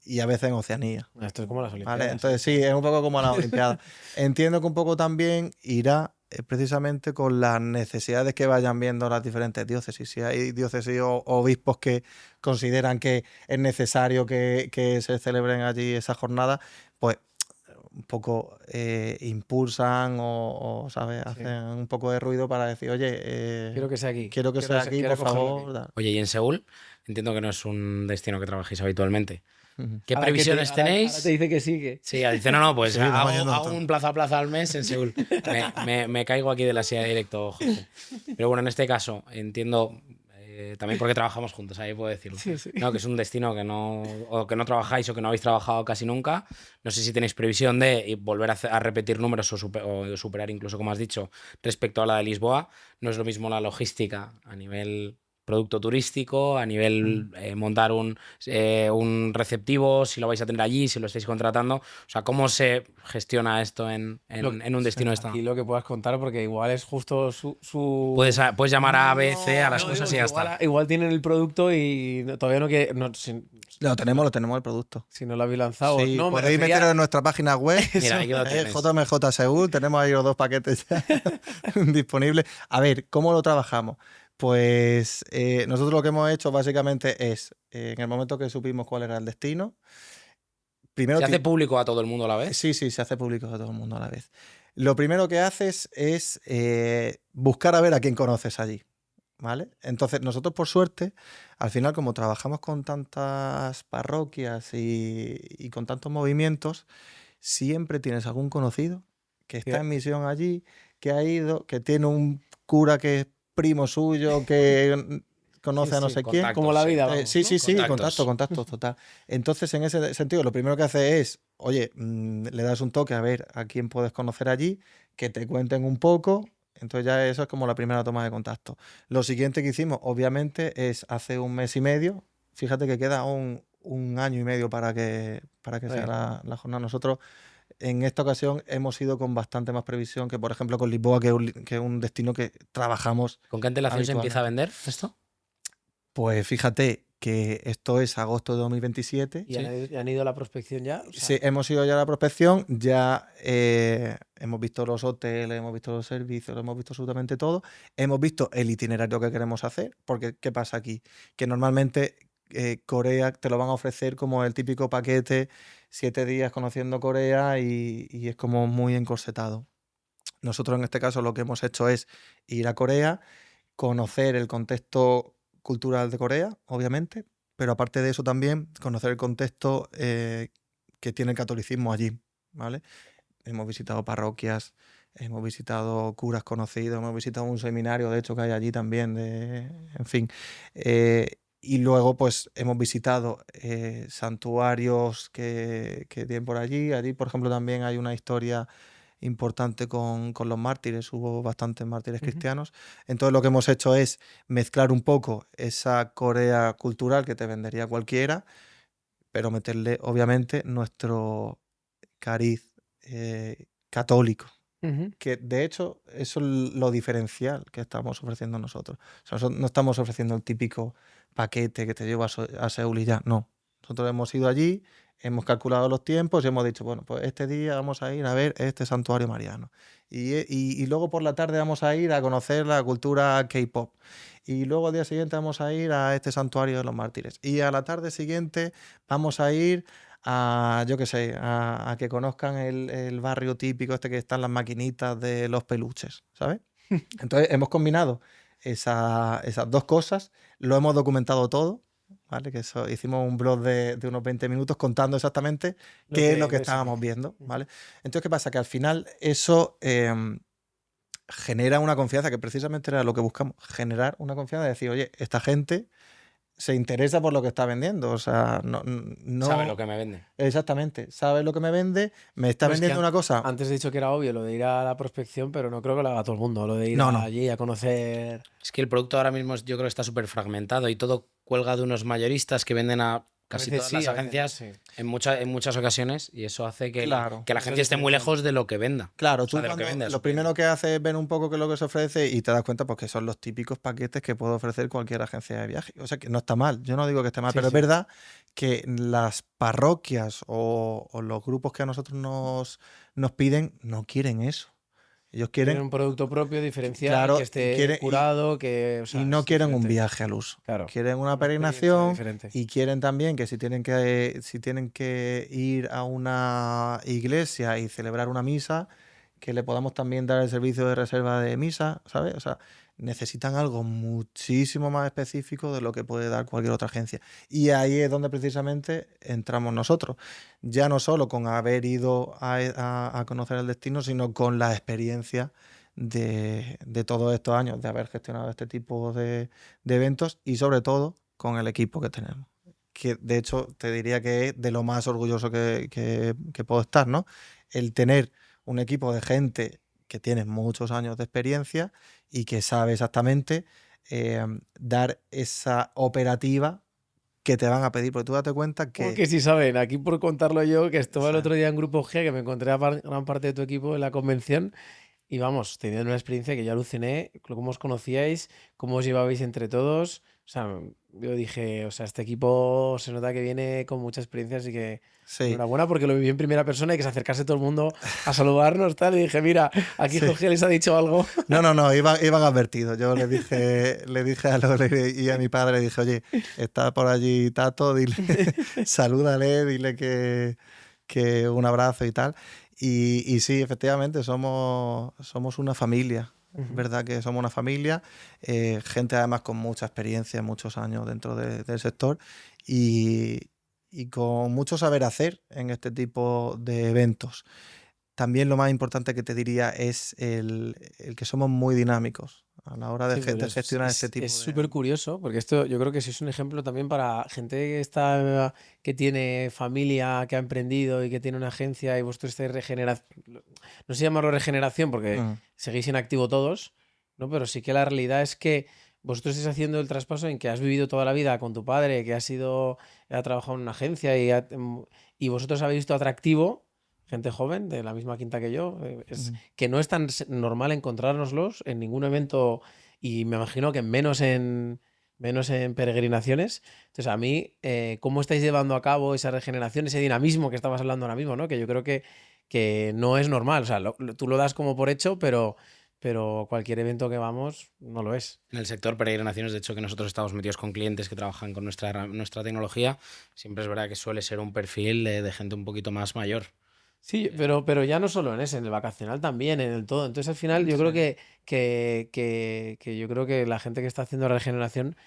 Y a veces en Oceanía. Esto es como las ¿Vale? Olimpiadas. Entonces sí, es un poco como la Olimpiada. Entiendo que un poco también irá precisamente con las necesidades que vayan viendo las diferentes diócesis. Si hay diócesis o obispos que consideran que es necesario que se celebren allí esas jornadas, pues un poco impulsan ¿sabes? Sí. Hacen un poco de ruido para decir, oye, Quiero que sea aquí. quiero que sea aquí, quiero por cogerlo favor. aquí. Tal. Oye, y en Seúl, entiendo que no es un destino que trabajéis habitualmente. Ujú. ¿Qué Ahora previsiones ahora tenéis? te dice que sí, que. Sí, dice, no, pues Sí, estamos hago, yendo hago un plaza a plaza al mes en Seúl. Me caigo aquí de la silla de directo, Jorge. Pero bueno, en este caso, entiendo también porque trabajamos juntos, ahí puedo decirlo. Sí, sí. No, que es un destino que no trabajáis o que no habéis trabajado casi nunca. No sé si tenéis previsión de volver a repetir números o superar incluso, como has dicho, respecto a la de Lisboa. No es lo mismo la logística a nivel producto turístico, a nivel montar un receptivo, si lo vais a tener allí, si lo estáis contratando. O sea, ¿cómo se gestiona esto en un destino de esta? Aquí lo que puedas contar, porque igual es justo su... Puedes llamar a A, B, C a las No, cosas digo y que ya está. igual tienen el producto y todavía no que Lo tenemos el producto. si no lo habéis lanzado. Sí, No, me podéis refería- meteros en nuestra página web. Mira, aquí lo tienes. JMJ Seúl, tenemos ahí los 2 paquetes ya disponibles. A ver, ¿cómo lo trabajamos? Pues nosotros lo que hemos hecho básicamente es, en el momento que supimos cuál era el destino, primero ¿Se hace público a todo el mundo a la vez? Sí, se hace público a todo el mundo a la vez. Lo primero que haces es buscar a ver a quién conoces allí, ¿vale? Entonces, nosotros por suerte, al final, como trabajamos con tantas parroquias y con tantos movimientos, siempre tienes algún conocido que está en misión allí, que ha ido, que tiene un cura que es primo suyo, que conoce a no sé quién. Como la vida. Vamos, Sí, ¿no? contactos, total. Entonces, en ese sentido, lo primero que hace es, oye, le das un toque a ver a quién puedes conocer allí, que te cuenten un poco. Entonces ya eso es como la primera toma de contacto. Lo siguiente que hicimos, obviamente, es hace 1 mes y medio. Fíjate que queda un año y medio para que sea la jornada. Nosotros en esta ocasión hemos ido con bastante más previsión que, por ejemplo, con Lisboa, que es un destino que trabajamos. ¿Con qué antelación se empieza a vender esto? Pues fíjate que esto es agosto de 2027. ¿Y han ido a la prospección ya? O sea, Sí, hemos ido ya a la prospección, ya hemos visto los hoteles, hemos visto los servicios, hemos visto absolutamente todo. Hemos visto el itinerario que queremos hacer, porque ¿qué pasa aquí? Que normalmente Corea te lo van a ofrecer como el típico paquete, 7 días conociendo Corea y es como muy encorsetado. Nosotros en este caso lo que hemos hecho es ir a Corea, conocer el contexto cultural de Corea, obviamente, pero aparte de eso también conocer el contexto que tiene el catolicismo allí, ¿vale? Hemos visitado parroquias, hemos visitado curas conocidos, hemos visitado un seminario, de hecho, que hay allí también, en fin. Y luego, pues, hemos visitado santuarios que tienen por allí. Allí, por ejemplo, también hay una historia importante con los mártires, hubo bastantes mártires cristianos. Entonces lo que hemos hecho es mezclar un poco esa Corea cultural que te vendería cualquiera, pero meterle obviamente nuestro cariz católico, que de hecho eso es lo diferencial que estamos ofreciendo nosotros. O sea, nosotros no estamos ofreciendo el típico paquete que te lleva a Seúl y ya, no. Nosotros hemos ido allí, hemos calculado los tiempos y hemos dicho, bueno, pues este día vamos a ir a ver este santuario mariano. Y luego por la tarde vamos a ir a conocer la cultura K-pop. Y luego al día siguiente vamos a ir a este santuario de los mártires. Y a la tarde siguiente vamos a ir a, yo qué sé, a que conozcan el barrio típico este que están las maquinitas de los peluches, ¿sabes? Entonces hemos combinado esas 2 cosas, lo hemos documentado todo, ¿vale? Que eso, hicimos un blog de unos 20 minutos contando exactamente qué es lo que estábamos viendo, ¿vale? Entonces, ¿qué pasa? Que al final eso genera una confianza, que precisamente era lo que buscamos, generar una confianza de decir, oye, esta gente se interesa por lo que está vendiendo, o sea, no sabe lo que me vende. Exactamente, sabe lo que me vende, me está vendiendo una cosa. Antes he dicho que era obvio lo de ir a la prospección, pero no creo que lo haga todo el mundo, lo de ir allí a conocer. Es que el producto ahora mismo yo creo que está súper fragmentado y todo cuelga de unos mayoristas que venden a casi todas las agencias en muchas ocasiones, y eso hace que la agencia esté muy lejos de lo que venda. Claro, o sea, tú lo primero que haces es ver un poco qué es lo que se ofrece y te das cuenta pues, que son los típicos paquetes que puede ofrecer cualquier agencia de viaje. O sea, que no está mal, yo no digo que esté mal, pero es verdad que las parroquias o los grupos que a nosotros nos piden no quieren eso. Ellos quieren un producto propio, diferencial, que esté curado, y no quieren un viaje al uso. Claro. Quieren una peregrinación y quieren también que si tienen que ir a una iglesia y celebrar una misa, que le podamos también dar el servicio de reserva de misa, ¿sabes? O sea, necesitan algo muchísimo más específico de lo que puede dar cualquier otra agencia. Y ahí es donde precisamente entramos nosotros. Ya no solo con haber ido a conocer el destino, sino con la experiencia de todos estos años de haber gestionado este tipo de eventos y sobre todo con el equipo que tenemos. Que de hecho te diría que es de lo más orgulloso que puedo estar, ¿no? El tener un equipo de gente que tiene muchos años de experiencia y que sabe exactamente dar esa operativa que te van a pedir, porque tú date cuenta que... Porque si saben, aquí por contarlo yo, que estuve el Sí. otro día en Grupo G, que me encontré a gran parte de tu equipo en la convención, y vamos, teniendo una experiencia que yo aluciné, cómo os conocíais, cómo os llevabais entre todos. O sea, yo dije, o sea, este equipo se nota que viene con mucha experiencia, así que Sí, enhorabuena porque lo viví en primera persona y que se acercase todo el mundo a saludarnos, tal, y dije, mira, aquí sí. Jorge les ha dicho algo. No, iban advertidos. Yo le dije a Lore y a mi padre, le dije, oye, está por allí Tato, dile, salúdale, dile que un abrazo y tal. Y sí, efectivamente, somos una familia. Es verdad que somos una familia, gente además con mucha experiencia, muchos años dentro del sector y con mucho saber hacer en este tipo de eventos. También lo más importante que te diría es el que somos muy dinámicos a la hora Sí, pero de gestionar este tipo es de... súper curioso, porque esto yo creo que sí es un ejemplo también para gente que está, que tiene familia, que ha emprendido y que tiene una agencia y vosotros estáis regeneración, no sé llamarlo regeneración porque Mm, seguís en activo todos, ¿no? Pero sí que la realidad es que vosotros estáis haciendo el traspaso en que has vivido toda la vida con tu padre, que ha trabajado en una agencia y vosotros habéis visto atractivo. Gente joven, de la misma quinta que yo, mm. que no es tan normal encontrárnoslos en ningún evento y me imagino que menos en peregrinaciones. Entonces, a mí, ¿cómo estáis llevando a cabo esa regeneración, ese dinamismo que estabas hablando ahora mismo, ¿no? Que yo creo que no es normal. O sea, tú lo das como por hecho, pero cualquier evento que vamos no lo es. En el sector peregrinaciones, de hecho, que nosotros estamos metidos con clientes que trabajan con nuestra tecnología, siempre es verdad que suele ser un perfil de gente un poquito más mayor. Sí, pero ya no solo en ese, en el vacacional también, en el todo. Entonces, al final, yo creo Sí. que yo creo que la gente que está haciendo regeneración,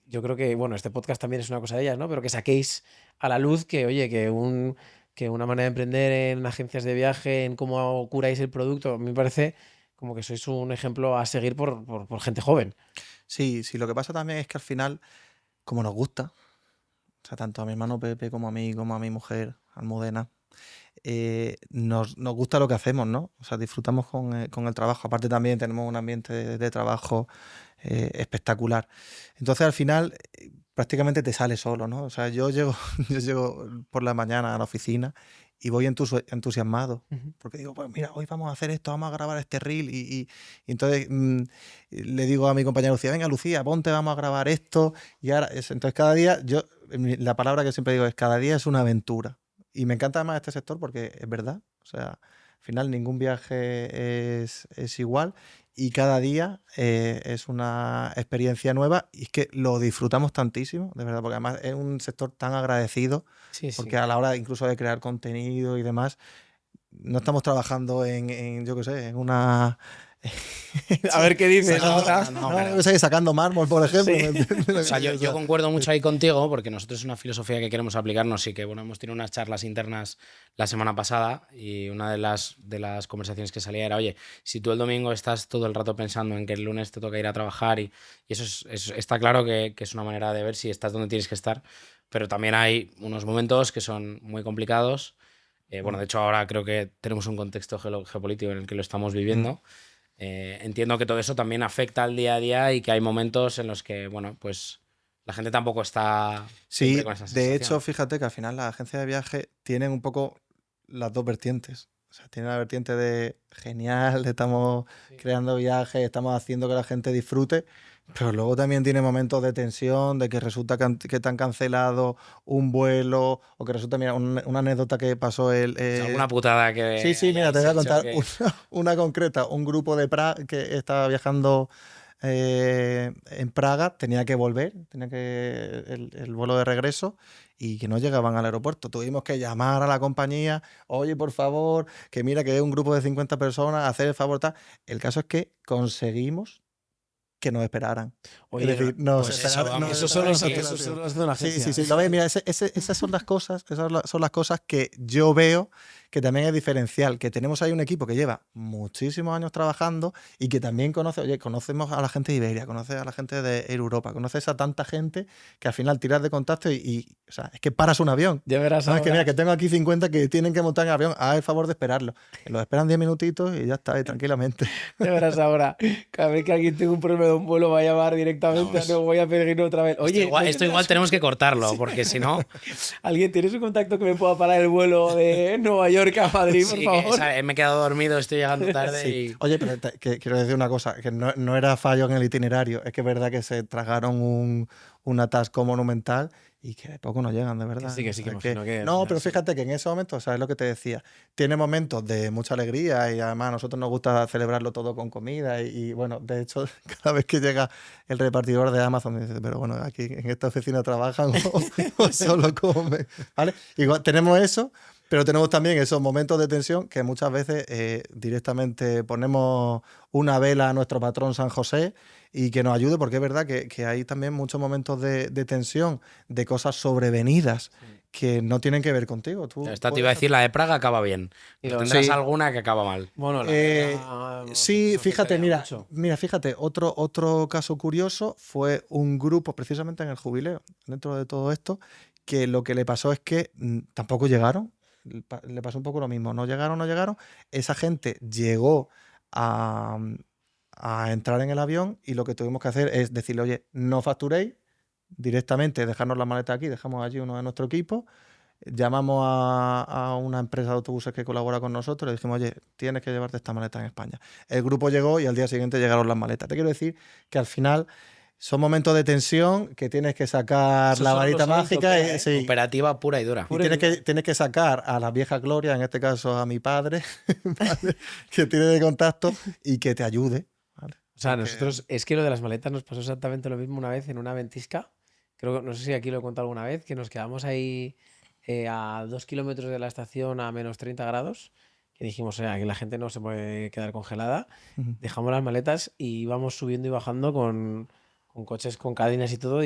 yo creo que, bueno, este podcast también es una cosa de ellas, ¿no? Pero que saquéis a la luz que, oye, que una manera de emprender en agencias de viaje, en cómo curáis el producto, me parece como que sois un ejemplo a seguir por gente joven. Sí, sí, lo que pasa también es que al final, como nos gusta, o sea, tanto a mi hermano Pepe como a mí, como a mi mujer, Almudena, nos gusta lo que hacemos, ¿no? O sea, disfrutamos con el trabajo. Aparte también tenemos un ambiente de trabajo espectacular. Entonces al final prácticamente te sale solo, ¿no? O sea, yo llego por la mañana a la oficina y voy entusiasmado. Ujú. Porque digo, pues mira, hoy vamos a hacer esto, vamos a grabar este reel. Y entonces le digo a mi compañera Lucía, venga Lucía, ponte, vamos a grabar esto. Y ahora, entonces cada día, la palabra que siempre digo es, cada día es una aventura. Y me encanta además este sector porque es verdad. O sea, al final ningún viaje es igual y cada día es una experiencia nueva y es que lo disfrutamos tantísimo, de verdad, porque además es un sector tan agradecido Sí, porque sí. a la hora incluso de crear contenido y demás, no estamos trabajando yo qué sé, en una... A ver qué dices No, ahora. no, No, pero- yo sé, sacando mármol, por ejemplo. Sí. ¿me entiendes lo O que sea, digo? yo concuerdo mucho ahí contigo, porque nosotros es una filosofía que queremos aplicarnos y que, bueno, hemos tenido unas charlas internas la semana pasada y una de las conversaciones que salía era, oye, si tú el domingo estás todo el rato pensando en que el lunes te toca ir a trabajar y eso está claro que es una manera de ver si estás donde tienes que estar, pero también hay unos momentos que son muy complicados. Bueno, de hecho ahora creo que tenemos un contexto geopolítico en el que lo estamos viviendo. Entiendo que todo eso también afecta al día a día y que hay momentos en los que, bueno, pues la gente tampoco está siempre Sí, con esa de hecho, sensación. fíjate que al final las agencias de viaje tienen un poco las dos vertientes. O sea, tienen la vertiente de genial, estamos Sí. creando viajes, estamos haciendo que la gente disfrute, pero luego también tiene momentos de tensión, de que resulta que te han cancelado un vuelo, o que resulta, mira, una anécdota que pasó Alguna putada que Sí, sí, mira, te hayáis voy a hecho contar que... una concreta. Un grupo de Praga que estaba viajando en Praga, tenía que volver, tenía que el vuelo de regreso y que no llegaban al aeropuerto. Tuvimos que llamar a la compañía, oye, por favor, que mira que es un grupo de 50 personas, hacer el favor, tal. El caso es que conseguimos que nos esperaran. Es Oye, decir, nos pues eso, esperaron, nos vamos, eso son esperaron los, en eso cancelación. son los de una Sí, agencia. sí, sí. Lo ves, mira, esas son las cosas, son las cosas que yo veo que también es diferencial, que tenemos ahí un equipo que lleva muchísimos años trabajando y que también conocemos a la gente de Iberia, conoces a la gente de Air Europa, conoces a tanta gente que al final tiras de contacto o sea, es que paras un avión. Ya verás ¿Sabes? Que ahora. mira, que tengo aquí 50 que tienen que montar en el avión, haz el favor de esperarlo. Los esperan 10 minutitos y ya está, ahí tranquilamente. Ya verás ahora. Cada vez que alguien tenga un problema de un vuelo, va a llamar directamente. Vamos. No voy a pedir otra vez. Oye, Esto igual tenemos que cortarlo, porque si no... ¿alguien tienes un contacto que me pueda parar el vuelo de Nueva York a Madrid, por Sí, favor? me he quedado dormido, estoy llegando tarde Sí. y... Oye, pero quiero decir una cosa, que no era fallo en el itinerario, es que es verdad que se tragaron un atasco monumental y que de poco no llegan, de verdad. sí, que sí, que O sea, imagino que al no, final pero sí. fíjate que en ese momento, ¿sabes lo que te decía? Tiene momentos de mucha alegría y además a nosotros nos gusta celebrarlo todo con comida y bueno, de hecho, cada vez que llega el repartidor de Amazon dice, pero bueno, aquí en esta oficina trabajan o solo comen, ¿vale? Igual tenemos eso, pero tenemos también esos momentos de tensión que muchas veces directamente ponemos una vela a nuestro patrón San José y que nos ayude, porque es verdad que hay también muchos momentos de tensión, de cosas sobrevenidas que no tienen que ver contigo. Tú Esta te iba a decir, la de Praga acaba bien, pero tendrás Sí. alguna que acaba mal. Bueno, Sí, nos fíjate, afectaría mira, mucho. fíjate, otro caso curioso fue un grupo precisamente en el jubileo, dentro de todo esto, que lo que le pasó es que tampoco llegaron, le pasó un poco lo mismo, no llegaron, esa gente llegó a, a entrar en el avión y lo que tuvimos que hacer es decirle, oye, no facturéis, directamente dejarnos la maleta aquí, dejamos allí uno de nuestro equipo. Llamamos a una empresa de autobuses que colabora con nosotros y le dijimos, oye, tienes que llevarte esta maleta en España. El grupo llegó y al día siguiente llegaron las maletas. Te quiero decir que al final son momentos de tensión que tienes que sacar Eso la solo lo varita sabe mágica Utopía, ¿eh? sí, Operativa pura y dura. y tienes que sacar a la vieja gloria, en este caso a mi padre, ¿vale? Que tiene de contacto y que te ayude. ¿Vale? O sea, Porque- nosotros, es que lo de las maletas nos pasó exactamente lo mismo una vez en una ventisca. Creo que, no sé si aquí lo he contado alguna vez, que nos quedamos ahí a 2 kilómetros de la estación a menos 30 grados. Que dijimos, o sea, que la gente no se puede quedar congelada. Ujú. Dejamos las maletas y íbamos subiendo y bajando con coches con cadenas y todo,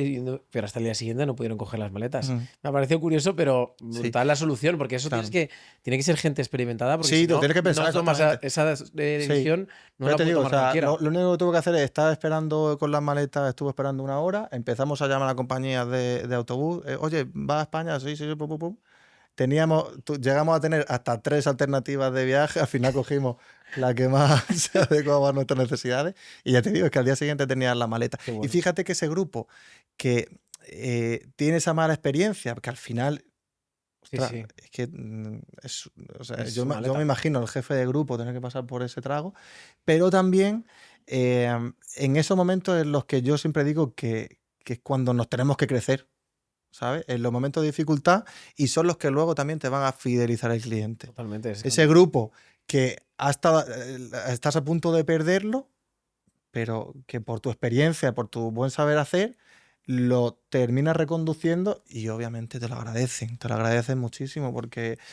pero hasta el día siguiente no pudieron coger las maletas. Ujú. Me ha parecido curioso, pero Sí. brutal la solución, porque eso Claro. tiene que ser gente experimentada, porque Sí, si tú no, tienes que pensar no tomas exactamente. esa Sí. decisión, no Pero la te puede digo, o tomar sea, cualquiera. lo único que tuve que hacer es estar esperando con las maletas, estuve esperando una hora, empezamos a llamar a la compañía de autobús, oye, ¿vas a España? Sí, sí, pum, pum, pum. Llegamos a tener hasta 3 alternativas de viaje, al final cogimos la que más se adecuaba a nuestras necesidades y ya te digo, es que al día siguiente tenías la maleta. Qué bueno. Y fíjate que ese grupo que tiene esa mala experiencia, porque al final... Sí, Ostras, sí. es que o sea, Es yo una me maleta. imagino el jefe de grupo tener que pasar por ese trago, pero también en esos momentos en los que yo siempre digo que es cuando nos tenemos que crecer, ¿sabes? En los momentos de dificultad y son los que luego también te van a fidelizar al cliente. Totalmente. Ese grupo que estás a punto de perderlo, pero que por tu experiencia, por tu buen saber hacer, lo terminas reconduciendo y obviamente te lo agradecen muchísimo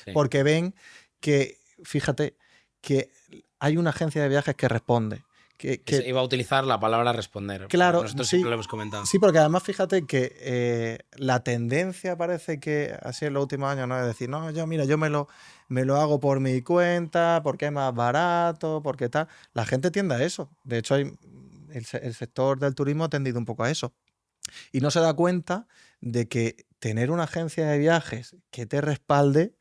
Sí. porque ven que, fíjate, que hay una agencia de viajes que responde. Iba a utilizar la palabra responder. Claro, Nosotros sí, siempre lo hemos comentado. sí, porque además fíjate que la tendencia parece que así en los últimos años no es decir, no, mira, yo me lo hago por mi cuenta, porque es más barato, porque tal. La gente tiende a eso. De hecho, el sector del turismo ha tendido un poco a eso. Y no se da cuenta de que tener una agencia de viajes que te respalde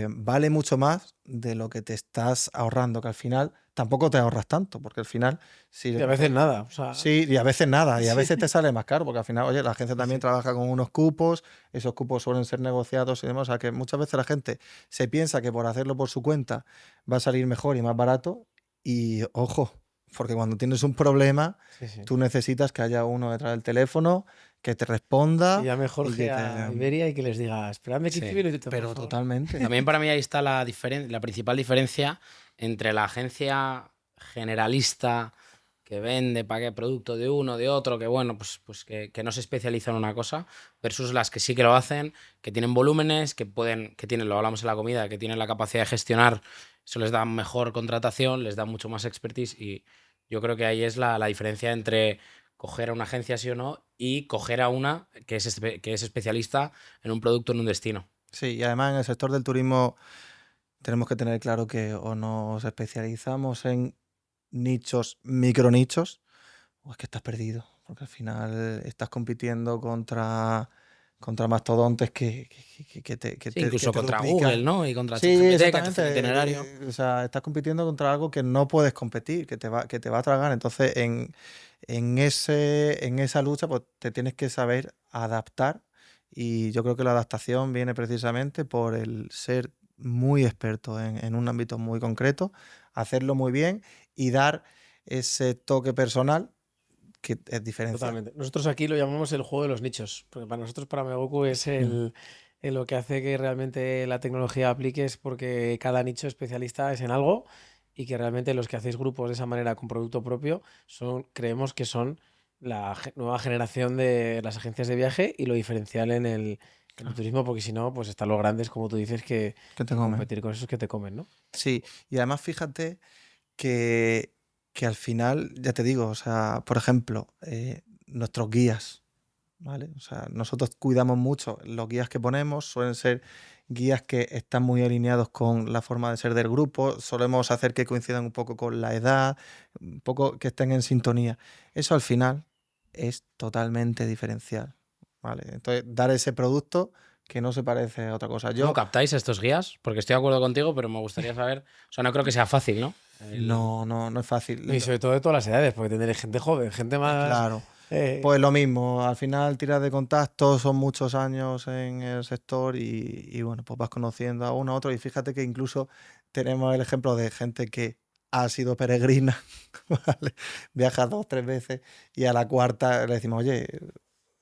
vale mucho más de lo que te estás ahorrando, que al final tampoco te ahorras tanto, porque al final... Y a veces nada. O sea, Sí, y a veces nada, y a Sí. veces te sale más caro, porque al final, oye, la agencia también Sí. trabaja con unos cupos, esos cupos suelen ser negociados y demás, o sea que muchas veces la gente se piensa que por hacerlo por su cuenta va a salir mejor y más barato, y ojo, porque cuando tienes un problema, sí, sí. tú necesitas que haya uno detrás del teléfono que te responda. Que llame y Jorge que a te... Iberia y que les diga, esperadme 15 Sí, minutitos, por Pero favor". totalmente. También para mí ahí está la principal diferencia entre la agencia generalista que vende para qué producto de uno, de otro, que bueno, pues que no se especializa en una cosa, versus las que sí que lo hacen, que tienen volúmenes, que tienen, lo hablamos en la comida, que tienen la capacidad de gestionar, eso les da mejor contratación, les da mucho más expertise y yo creo que ahí es la diferencia entre coger a una agencia sí o no y coger a una que es especialista en un producto, en un destino. Sí, y además en el sector del turismo tenemos que tener claro que o nos especializamos en nichos, micronichos, o es que estás perdido, porque al final estás compitiendo contra mastodontes que Sí, incluso te contra Google, duplican. ¿no? Y contra Sí, ChatGPT, que te hace el exactamente. itinerario. O sea, estás compitiendo contra algo que no puedes competir, que te va a tragar. Entonces, en esa lucha, pues te tienes que saber adaptar. Y yo creo que la adaptación viene precisamente por el ser muy experto en un ámbito muy concreto, hacerlo muy bien y dar ese toque personal que es diferencial. Totalmente. Nosotros aquí lo llamamos el juego de los nichos, porque para nosotros, para Megoku, es lo que hace que realmente la tecnología aplique es porque cada nicho especialista es en algo y que realmente los que hacéis grupos de esa manera con producto propio creemos que son la nueva generación de las agencias de viaje y lo diferencial en el turismo, porque si no, pues están los grandes, como tú dices, Que te que comen. competir con esos que te comen, ¿no? Sí, y además fíjate que, que al final, ya te digo, o sea, por ejemplo, nuestros guías, ¿vale? O sea, nosotros cuidamos mucho los guías que ponemos, suelen ser guías que están muy alineados con la forma de ser del grupo, solemos hacer que coincidan un poco con la edad, un poco que estén en sintonía. Eso al final es totalmente diferencial, ¿vale? Entonces, dar ese producto que no se parece a otra cosa. ¿Cómo Yo, captáis a estos guías? Porque estoy de acuerdo contigo, pero me gustaría saber. O sea, no creo que sea fácil, ¿no? no es fácil. Y sobre todo de todas las edades, porque tendréis gente joven, gente más... Claro. eh, Pues lo mismo, al final tiras de contactos, son muchos años en el sector y bueno, pues vas conociendo a uno a otro y fíjate que incluso tenemos el ejemplo de gente que ha sido peregrina, ¿vale? Viaja 2, 3 veces y a la cuarta le decimos, oye,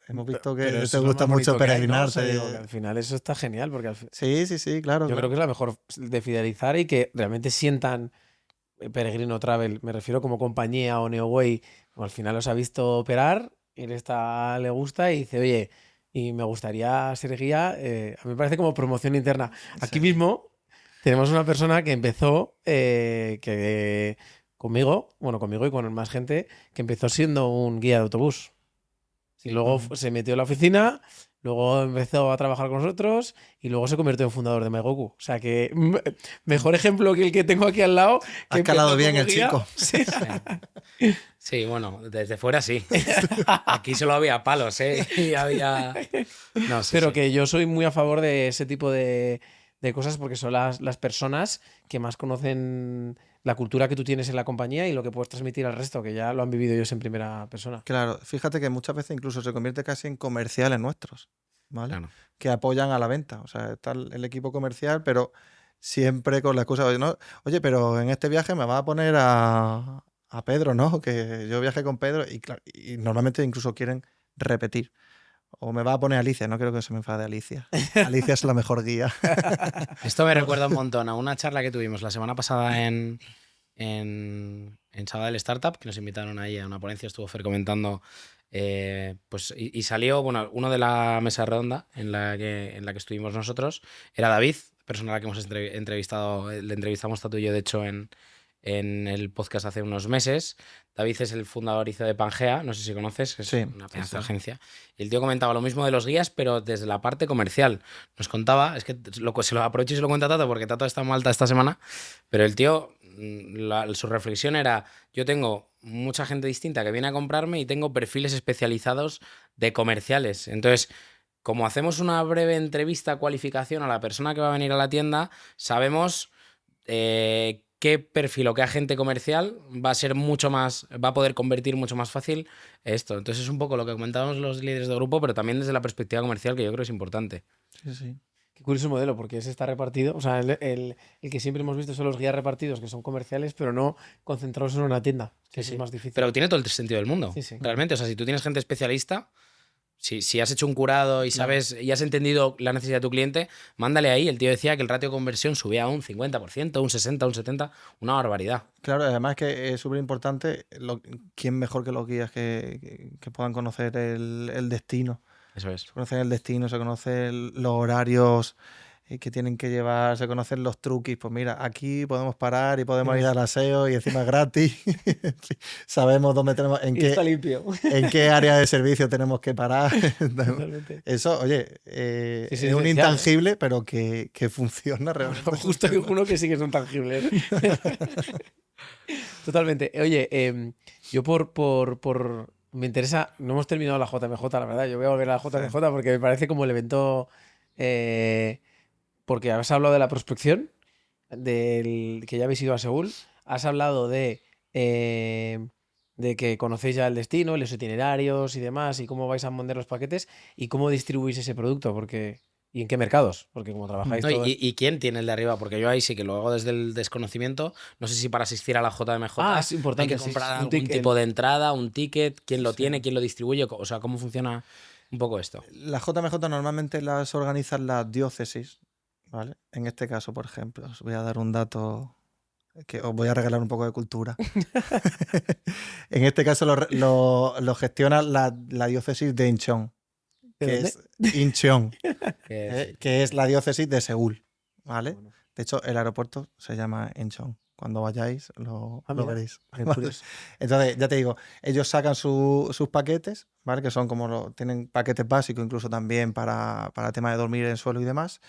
hemos visto Pero que eso te es lo gusta más mucho bonito que hay, ¿no? O sea, digo, que peregrinarte. al final eso está genial, porque Sí, sí, sí, claro, yo creo claro. que es la mejor de fidelizar y que realmente sientan Peregrino Travel, me refiero como compañía o Neoway, como al final los ha visto operar y le gusta y dice, oye, y me gustaría ser guía, a mí me parece como promoción interna. Aquí Sí. mismo tenemos una persona que empezó, conmigo y con más gente, que empezó siendo un guía de autobús. Y Sí. luego se metió en la oficina, luego empezó a trabajar con nosotros y luego se convirtió en fundador de Megoku. O sea que mejor ejemplo que el que tengo aquí al lado, Ha que escalado empezó bien como el guía. chico. Sí. Sí, bueno, desde fuera sí. Aquí solo había palos, ¿eh? Y había. No, sí, Pero sí. que yo soy muy a favor de ese tipo de cosas porque son las personas que más conocen la cultura que tú tienes en la compañía y lo que puedes transmitir al resto, que ya lo han vivido ellos en primera persona. Claro, fíjate que muchas veces incluso se convierte casi en comerciales nuestros, ¿vale? Claro. Que apoyan a la venta. O sea, está el equipo comercial, pero siempre con la excusa, oye, no, oye, pero en este viaje me va a poner a Pedro, ¿no? Que yo viajé con Pedro y normalmente incluso quieren repetir. O me va a poner Alicia, no quiero que se me enfade Alicia. Alicia es la mejor guía. Esto me No, recuerda un montón a una charla que tuvimos la semana pasada en Sabadell Startup, que nos invitaron ahí a una ponencia, estuvo Fer comentando, pues, y salió, bueno, uno de la mesa redonda en la que estuvimos nosotros, era David, persona a la que hemos entrevistado, le entrevistamos Tatu y yo, de hecho, en el podcast hace unos meses. David es el fundador y CEO de Pangea, no sé si conoces, es sí, una sí, pedazo de sí. agencia. Y el tío comentaba lo mismo de los guías, pero desde la parte comercial. Nos contaba, es que se lo aprovecho y se lo cuenta a Tato, porque Tato está en Malta esta semana, pero el tío, su reflexión era, yo tengo mucha gente distinta que viene a comprarme y tengo perfiles especializados de comerciales. Entonces, como hacemos una breve entrevista, cualificación a la persona que va a venir a la tienda, sabemos qué perfil o qué agente comercial va a ser mucho más, va a poder convertir mucho más fácil esto. Entonces es un poco lo que comentábamos los líderes de grupo, pero también desde la perspectiva comercial, que yo creo que es importante. Sí, sí. Qué curioso modelo, porque ese está repartido. O sea, el que siempre hemos visto son los guías repartidos, que son comerciales, pero no concentrados en una tienda, que eso es más difícil. Pero tiene todo el sentido del mundo, Sí, sí. realmente. O sea, si tú tienes gente especialista, si has hecho un curado y Claro. sabes y has entendido la necesidad de tu cliente, mándale ahí. El tío decía que el ratio de conversión subía a un 50%, un 60%, un 70%, una barbaridad. Claro, además que es súper importante quién mejor que los guías que puedan conocer el destino. Eso es. Se conocen el destino, se conocen los horarios y que tienen que llevarse a conocer los truquis. Pues mira, aquí podemos parar y podemos ir al aseo y encima es gratis. Sabemos dónde tenemos, Y está limpio. en qué área de servicio tenemos que parar. Totalmente. Eso, oye, Sí, es un esencial, intangible, pero que funciona realmente. Justo hay uno que sí que son tangibles. Totalmente. Oye, yo me interesa, no hemos terminado la JMJ, la verdad. Yo voy a volver a la JMJ porque me parece como el evento. Porque has hablado de la prospección, que ya habéis ido a Seúl. Has hablado de que conocéis ya el destino, los itinerarios y demás, y cómo vais a vender los paquetes y cómo distribuís ese producto, y en qué mercados, porque como trabajáis No, todo. y quién tiene el de arriba? Porque yo ahí sí que lo hago desde el desconocimiento. No sé si para asistir a la JMJ Es importante. hay que comprar un algún ticket. tipo de entrada, un ticket, quién lo Sí. tiene, quién lo distribuye, o sea, cómo funciona un poco esto. Las JMJ normalmente las organizan las diócesis, ¿vale? En este caso, por ejemplo, os voy a dar un dato que os voy a regalar un poco de cultura. En este caso lo gestiona la diócesis de Incheon, ¿De que dónde? es Incheon, Que- que es la diócesis de Seúl, ¿vale? Bueno. De hecho, el aeropuerto se llama Incheon. Cuando vayáis lo Mira, veréis. qué curioso. Entonces, ya te digo, ellos sacan sus paquetes, ¿vale? Que son tienen paquetes básicos incluso también para tema de dormir en suelo y demás.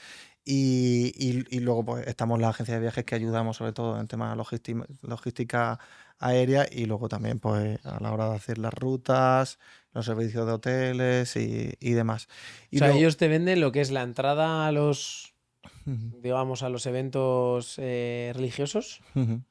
Y luego pues estamos la agencia de viajes que ayudamos sobre todo en temas de logística aérea y luego también pues a la hora de hacer las rutas, los servicios de hoteles y demás. Y O sea, luego- ellos te venden lo que es la entrada a los, Ujú, digamos, a los eventos religiosos ujú.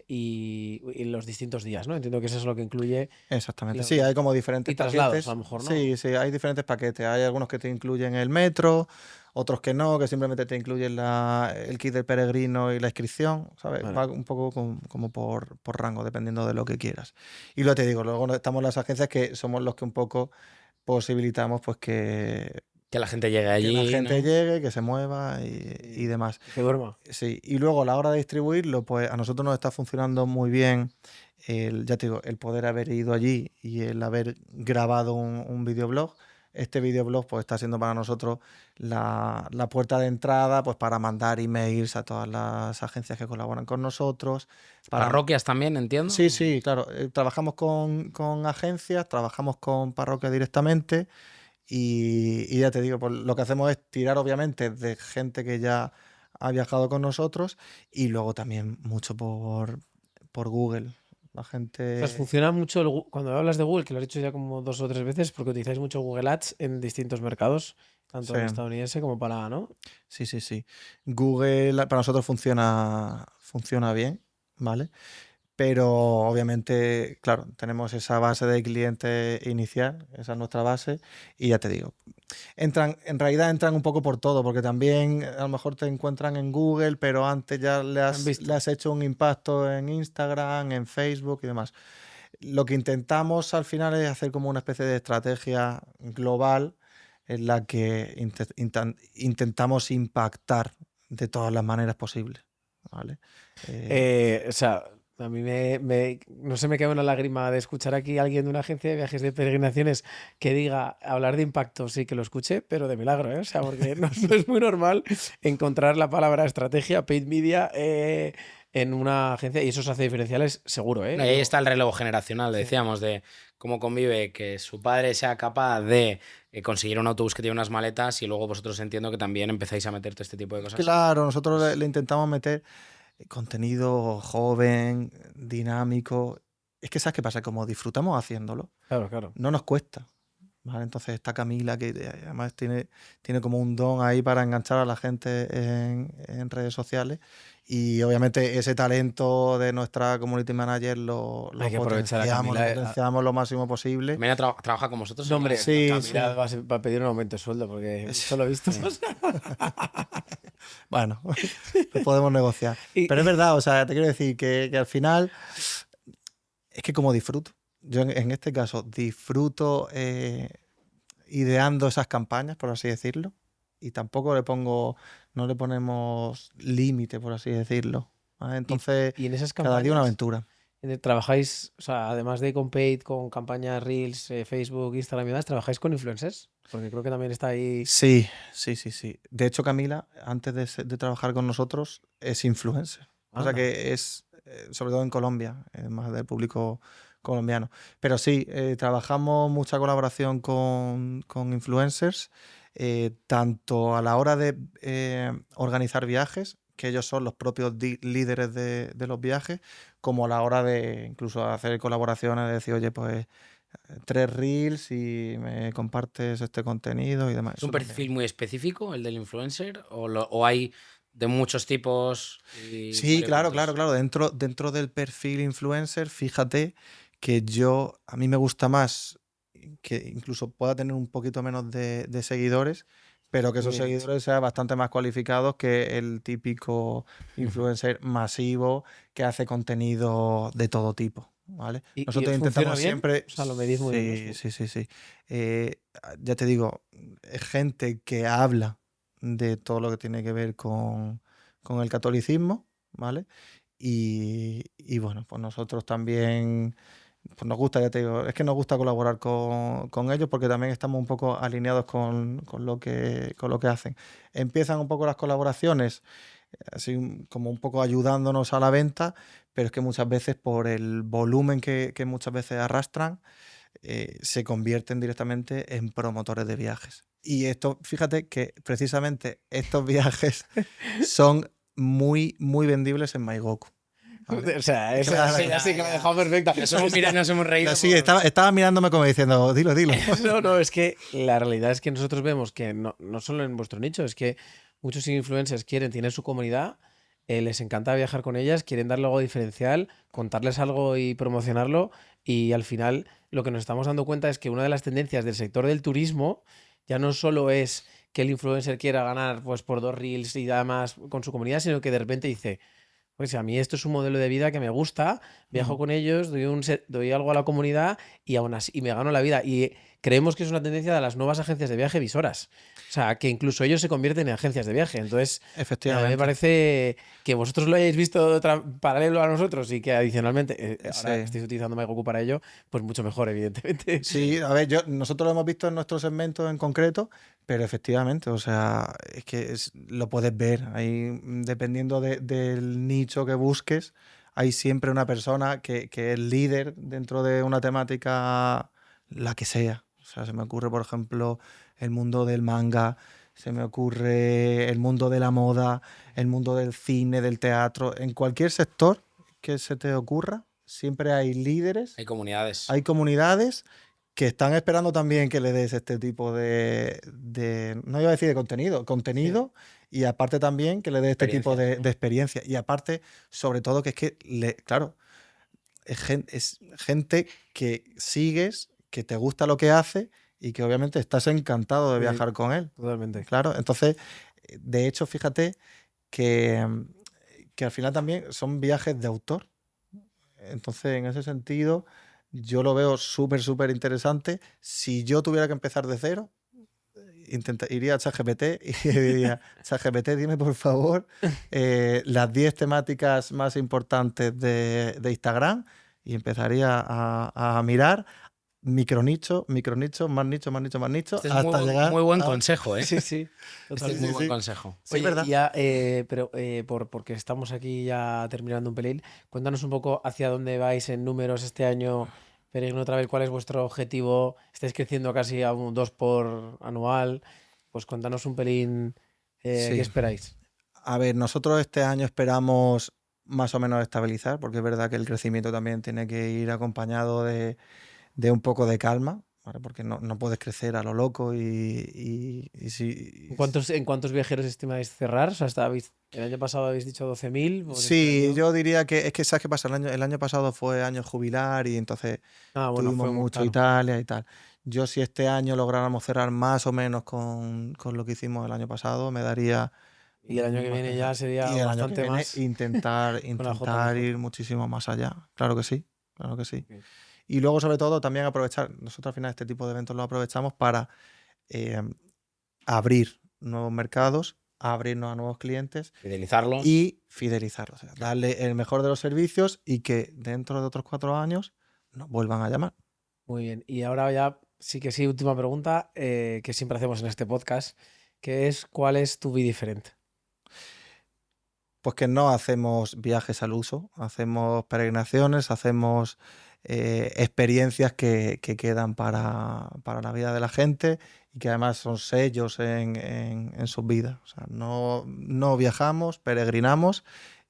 y los distintos días, ¿no? Entiendo que eso es lo que incluye. Exactamente. Los Sí, dos. hay como diferentes Y traslados, paquetes. a lo mejor, ¿no? Sí, sí, hay diferentes paquetes. Hay algunos que te incluyen el metro, otros que no, que simplemente te incluyen el kit del peregrino y la inscripción, ¿sabes? Vale. Va un poco como por rango, dependiendo de lo que quieras. Y lo te digo, luego estamos las agencias que somos los que un poco posibilitamos pues Que la gente llegue que allí, la gente ¿no? llegue, que se mueva y demás. Que duerma. Sí, y luego a la hora de distribuirlo, pues a nosotros nos está funcionando muy bien ya te digo, el poder haber ido allí y el haber grabado un videoblog. Este videoblog pues está siendo para nosotros la puerta de entrada pues para mandar emails a todas las agencias que colaboran con nosotros. Parroquias también, entiendo. Sí, sí, claro. Trabajamos con agencias, trabajamos con parroquias directamente y ya te digo, pues lo que hacemos es tirar obviamente de gente que ya ha viajado con nosotros y luego también mucho por Google. La O sea, gente... funciona mucho cuando hablas de Google, que lo has dicho ya como 2 o 3 veces, porque utilizáis mucho Google Ads en distintos mercados, tanto Sí, en estadounidense como para, ¿no? sí, sí, sí. Google para nosotros funciona bien, ¿vale? Pero obviamente, claro, tenemos esa base de cliente inicial, esa es nuestra base, y ya te digo, en realidad entran un poco por todo, porque también a lo mejor te encuentran en Google, pero antes ya Han visto. le has hecho un impacto en Instagram, en Facebook y demás. Lo que intentamos al final es hacer como una especie de estrategia global en la que intentamos impactar de todas las maneras posibles, ¿vale? O sea, a mí no se me cae una lágrima de escuchar aquí a alguien de una agencia de viajes de peregrinaciones que diga hablar de impacto, sí que lo escuché, pero de milagro, ¿eh? O sea, porque no es muy normal encontrar la palabra estrategia, paid media, en una agencia y eso se hace diferenciales seguro, ¿eh? No, y ahí está el relevo generacional, decíamos, de cómo convive que su padre sea capaz de conseguir un autobús que tiene unas maletas y luego vosotros entiendo que también empezáis a meter todo este tipo de cosas. Claro, nosotros le intentamos meter contenido joven, dinámico. Es que, ¿sabes qué pasa? Como disfrutamos haciéndolo, Claro, claro. no nos cuesta. ¿Vale? Entonces está Camila, que además tiene como un don ahí para enganchar a la gente en redes sociales. Y obviamente ese talento de nuestra community manager lo Hay que aprovechar a potenciamos, Camila. lo potenciamos lo máximo posible. También trabaja con vosotros. No, hombre, Sí, Camila va a pedir un aumento de sueldo porque eso lo he visto. Bueno, lo podemos negociar. Y- Pero es verdad, o sea, te quiero decir que al final es que como disfruto. Yo en este caso disfruto ideando esas campañas, por así decirlo, y tampoco no le ponemos límite, por así decirlo. ¿Vale? Entonces, y en esas cada día una campañas, aventura. ¿Trabajáis, o sea, además de con paid, con campañas Reels, Facebook, Instagram y demás, trabajáis con influencers? Porque creo que también está ahí. Sí, sí, sí, sí. De hecho, Camila, antes de trabajar con nosotros, es influencer. O sea Anda. que es, sobre todo en Colombia, más del público colombiano. Pero sí, trabajamos mucha colaboración con influencers, tanto a la hora de organizar viajes, que ellos son los propios líderes de los viajes, como a la hora de incluso hacer colaboraciones, de decir, oye, pues 3 reels y me compartes este contenido y demás. ¿Es un Eso también. perfil muy específico el del influencer o hay de muchos tipos y Sí, claro, claro, variopintos? claro. Dentro del perfil influencer, fíjate que a mí me gusta más que incluso pueda tener un poquito menos de seguidores, pero que Muy esos bien dicho. seguidores sean bastante más cualificados que el típico influencer masivo que hace contenido de todo tipo, ¿vale? ¿Y os Nosotros funciona intentamos bien? siempre, O sea, lo medís muy bien, ¿no? sí, sí, sí, sí. Ya te digo, es gente que habla de todo lo que tiene que ver con el catolicismo, ¿vale? Y bueno, pues nosotros también, pues nos gusta, ya te digo, es que nos gusta colaborar con ellos porque también estamos un poco alineados con lo que hacen. Empiezan un poco las colaboraciones, así como un poco ayudándonos a la venta, pero es que muchas veces por el volumen que muchas veces arrastran, se convierten directamente en promotores de viajes. Y esto, fíjate que precisamente estos viajes son muy, muy vendibles en MyGoku. ¿Vale? O sea, Claro, sí, ya sí que la he dejado perfecta. Nos hemos reído. sí, estaba mirándome como diciendo, dilo, dilo. No, no, es que la realidad es que nosotros vemos que no solo en vuestro nicho, es que muchos influencers tienen su comunidad, les encanta viajar con ellas, quieren darle algo diferencial, contarles algo y promocionarlo, y al final lo que nos estamos dando cuenta es que una de las tendencias del sector del turismo ya no solo es que el influencer quiera ganar pues por 2 reels y además con su comunidad, sino que de repente dice, pues a mí esto es un modelo de vida que me gusta, viajo Mm. con ellos, doy algo a la comunidad y aún así y me gano la vida. Y creemos que es una tendencia de las nuevas agencias de viaje visoras. O sea, que incluso ellos se convierten en agencias de viaje. Entonces, a mí me Efectivamente. parece que vosotros lo hayáis visto paralelo a nosotros y que adicionalmente, ahora Sí. estáis utilizando MyGoku para ello, pues mucho mejor, evidentemente. Sí, a ver, nosotros lo hemos visto en nuestro segmento en concreto, pero efectivamente, o sea, es que lo puedes ver. Ahí, dependiendo del nicho que busques, hay siempre una persona que es líder dentro de una temática, la que sea. O sea, se me ocurre, por ejemplo, el mundo del manga, se me ocurre el mundo de la moda, el mundo del cine, del teatro. En cualquier sector que se te ocurra, siempre hay líderes, Hay comunidades. hay comunidades que están esperando también que le des este tipo no iba a decir de contenido, y aparte también que le des este tipo Experiencia. de experiencia. Y aparte, sobre todo, que es que, claro, es gente que sigues, que te gusta lo que hace y que obviamente estás encantado de viajar con él. Totalmente. Claro, entonces, de hecho, fíjate que, que al final también son viajes de autor. Entonces, en ese sentido, yo lo veo súper, súper interesante. Si yo tuviera que empezar de cero, iría a ChatGPT y le diría, ChatGPT, dime por favor las 10 temáticas más importantes de Instagram, y empezaría a mirar micronicho, micronicho, más nicho, más nicho, más nicho, Este es hasta llegar muy buen a... consejo, ¿eh? Sí, sí, Este es totalmente. muy Sí, buen sí. consejo. Sí, Oye, ¿verdad? ya, pero porque estamos aquí ya terminando un pelín, cuéntanos un poco hacia dónde vais en números este año, Peregrino Travel, cuál es vuestro objetivo. Estáis creciendo casi a un 2 por anual. Pues cuéntanos un pelín qué Sí. esperáis. A ver, nosotros este año esperamos más o menos estabilizar, porque es verdad que el crecimiento también tiene que ir acompañado de un poco de calma, ¿vale? Porque no puedes crecer a lo loco y si... ¿En cuántos viajeros estimáis cerrar? O sea, el año pasado habéis dicho 12.000, pues este Sí, año. yo diría que es que, ¿sabes qué pasa? El año pasado fue año jubilar y entonces Ah, bueno, tuvimos mucho claro. Italia y tal. Yo, si este año lográramos cerrar más o menos con lo que hicimos el año pasado, me daría... Y el año que viene ya sería Y el año que bastante viene más intentar, con la J mejor. ir muchísimo más allá. Claro que sí, claro que sí. Ok. Y luego, sobre todo, también aprovechar, nosotros al final este tipo de eventos lo aprovechamos para eh, abrir nuevos mercados, abrirnos a nuevos clientes Fidelizarlos. y fidelizarlos. O sea, darle el mejor de los servicios y que dentro de otros 4 años nos vuelvan a llamar. Muy bien. Y ahora ya sí que sí, última pregunta que siempre hacemos en este podcast, que es ¿cuál es tu be diferente? Pues que no hacemos viajes al uso, hacemos peregrinaciones, hacemos experiencias que quedan para la vida de la gente y que además son sellos en sus vidas. O sea, no viajamos, peregrinamos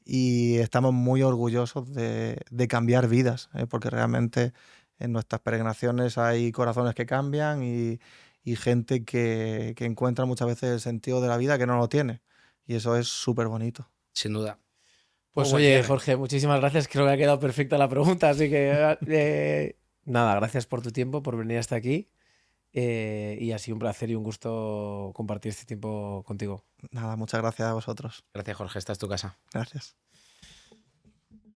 y estamos muy orgullosos de cambiar vidas, porque realmente en nuestras peregrinaciones hay corazones que cambian y gente que encuentra muchas veces el sentido de la vida que no lo tiene. Y eso es súper bonito. Sin duda. Pues Buen oye, cierre. Jorge, muchísimas gracias. Creo que ha quedado perfecta la pregunta, así que nada, gracias por tu tiempo, por venir hasta aquí. Y ha sido un placer y un gusto compartir este tiempo contigo. Nada, muchas gracias a vosotros. Gracias, Jorge. Esta es tu casa. Gracias.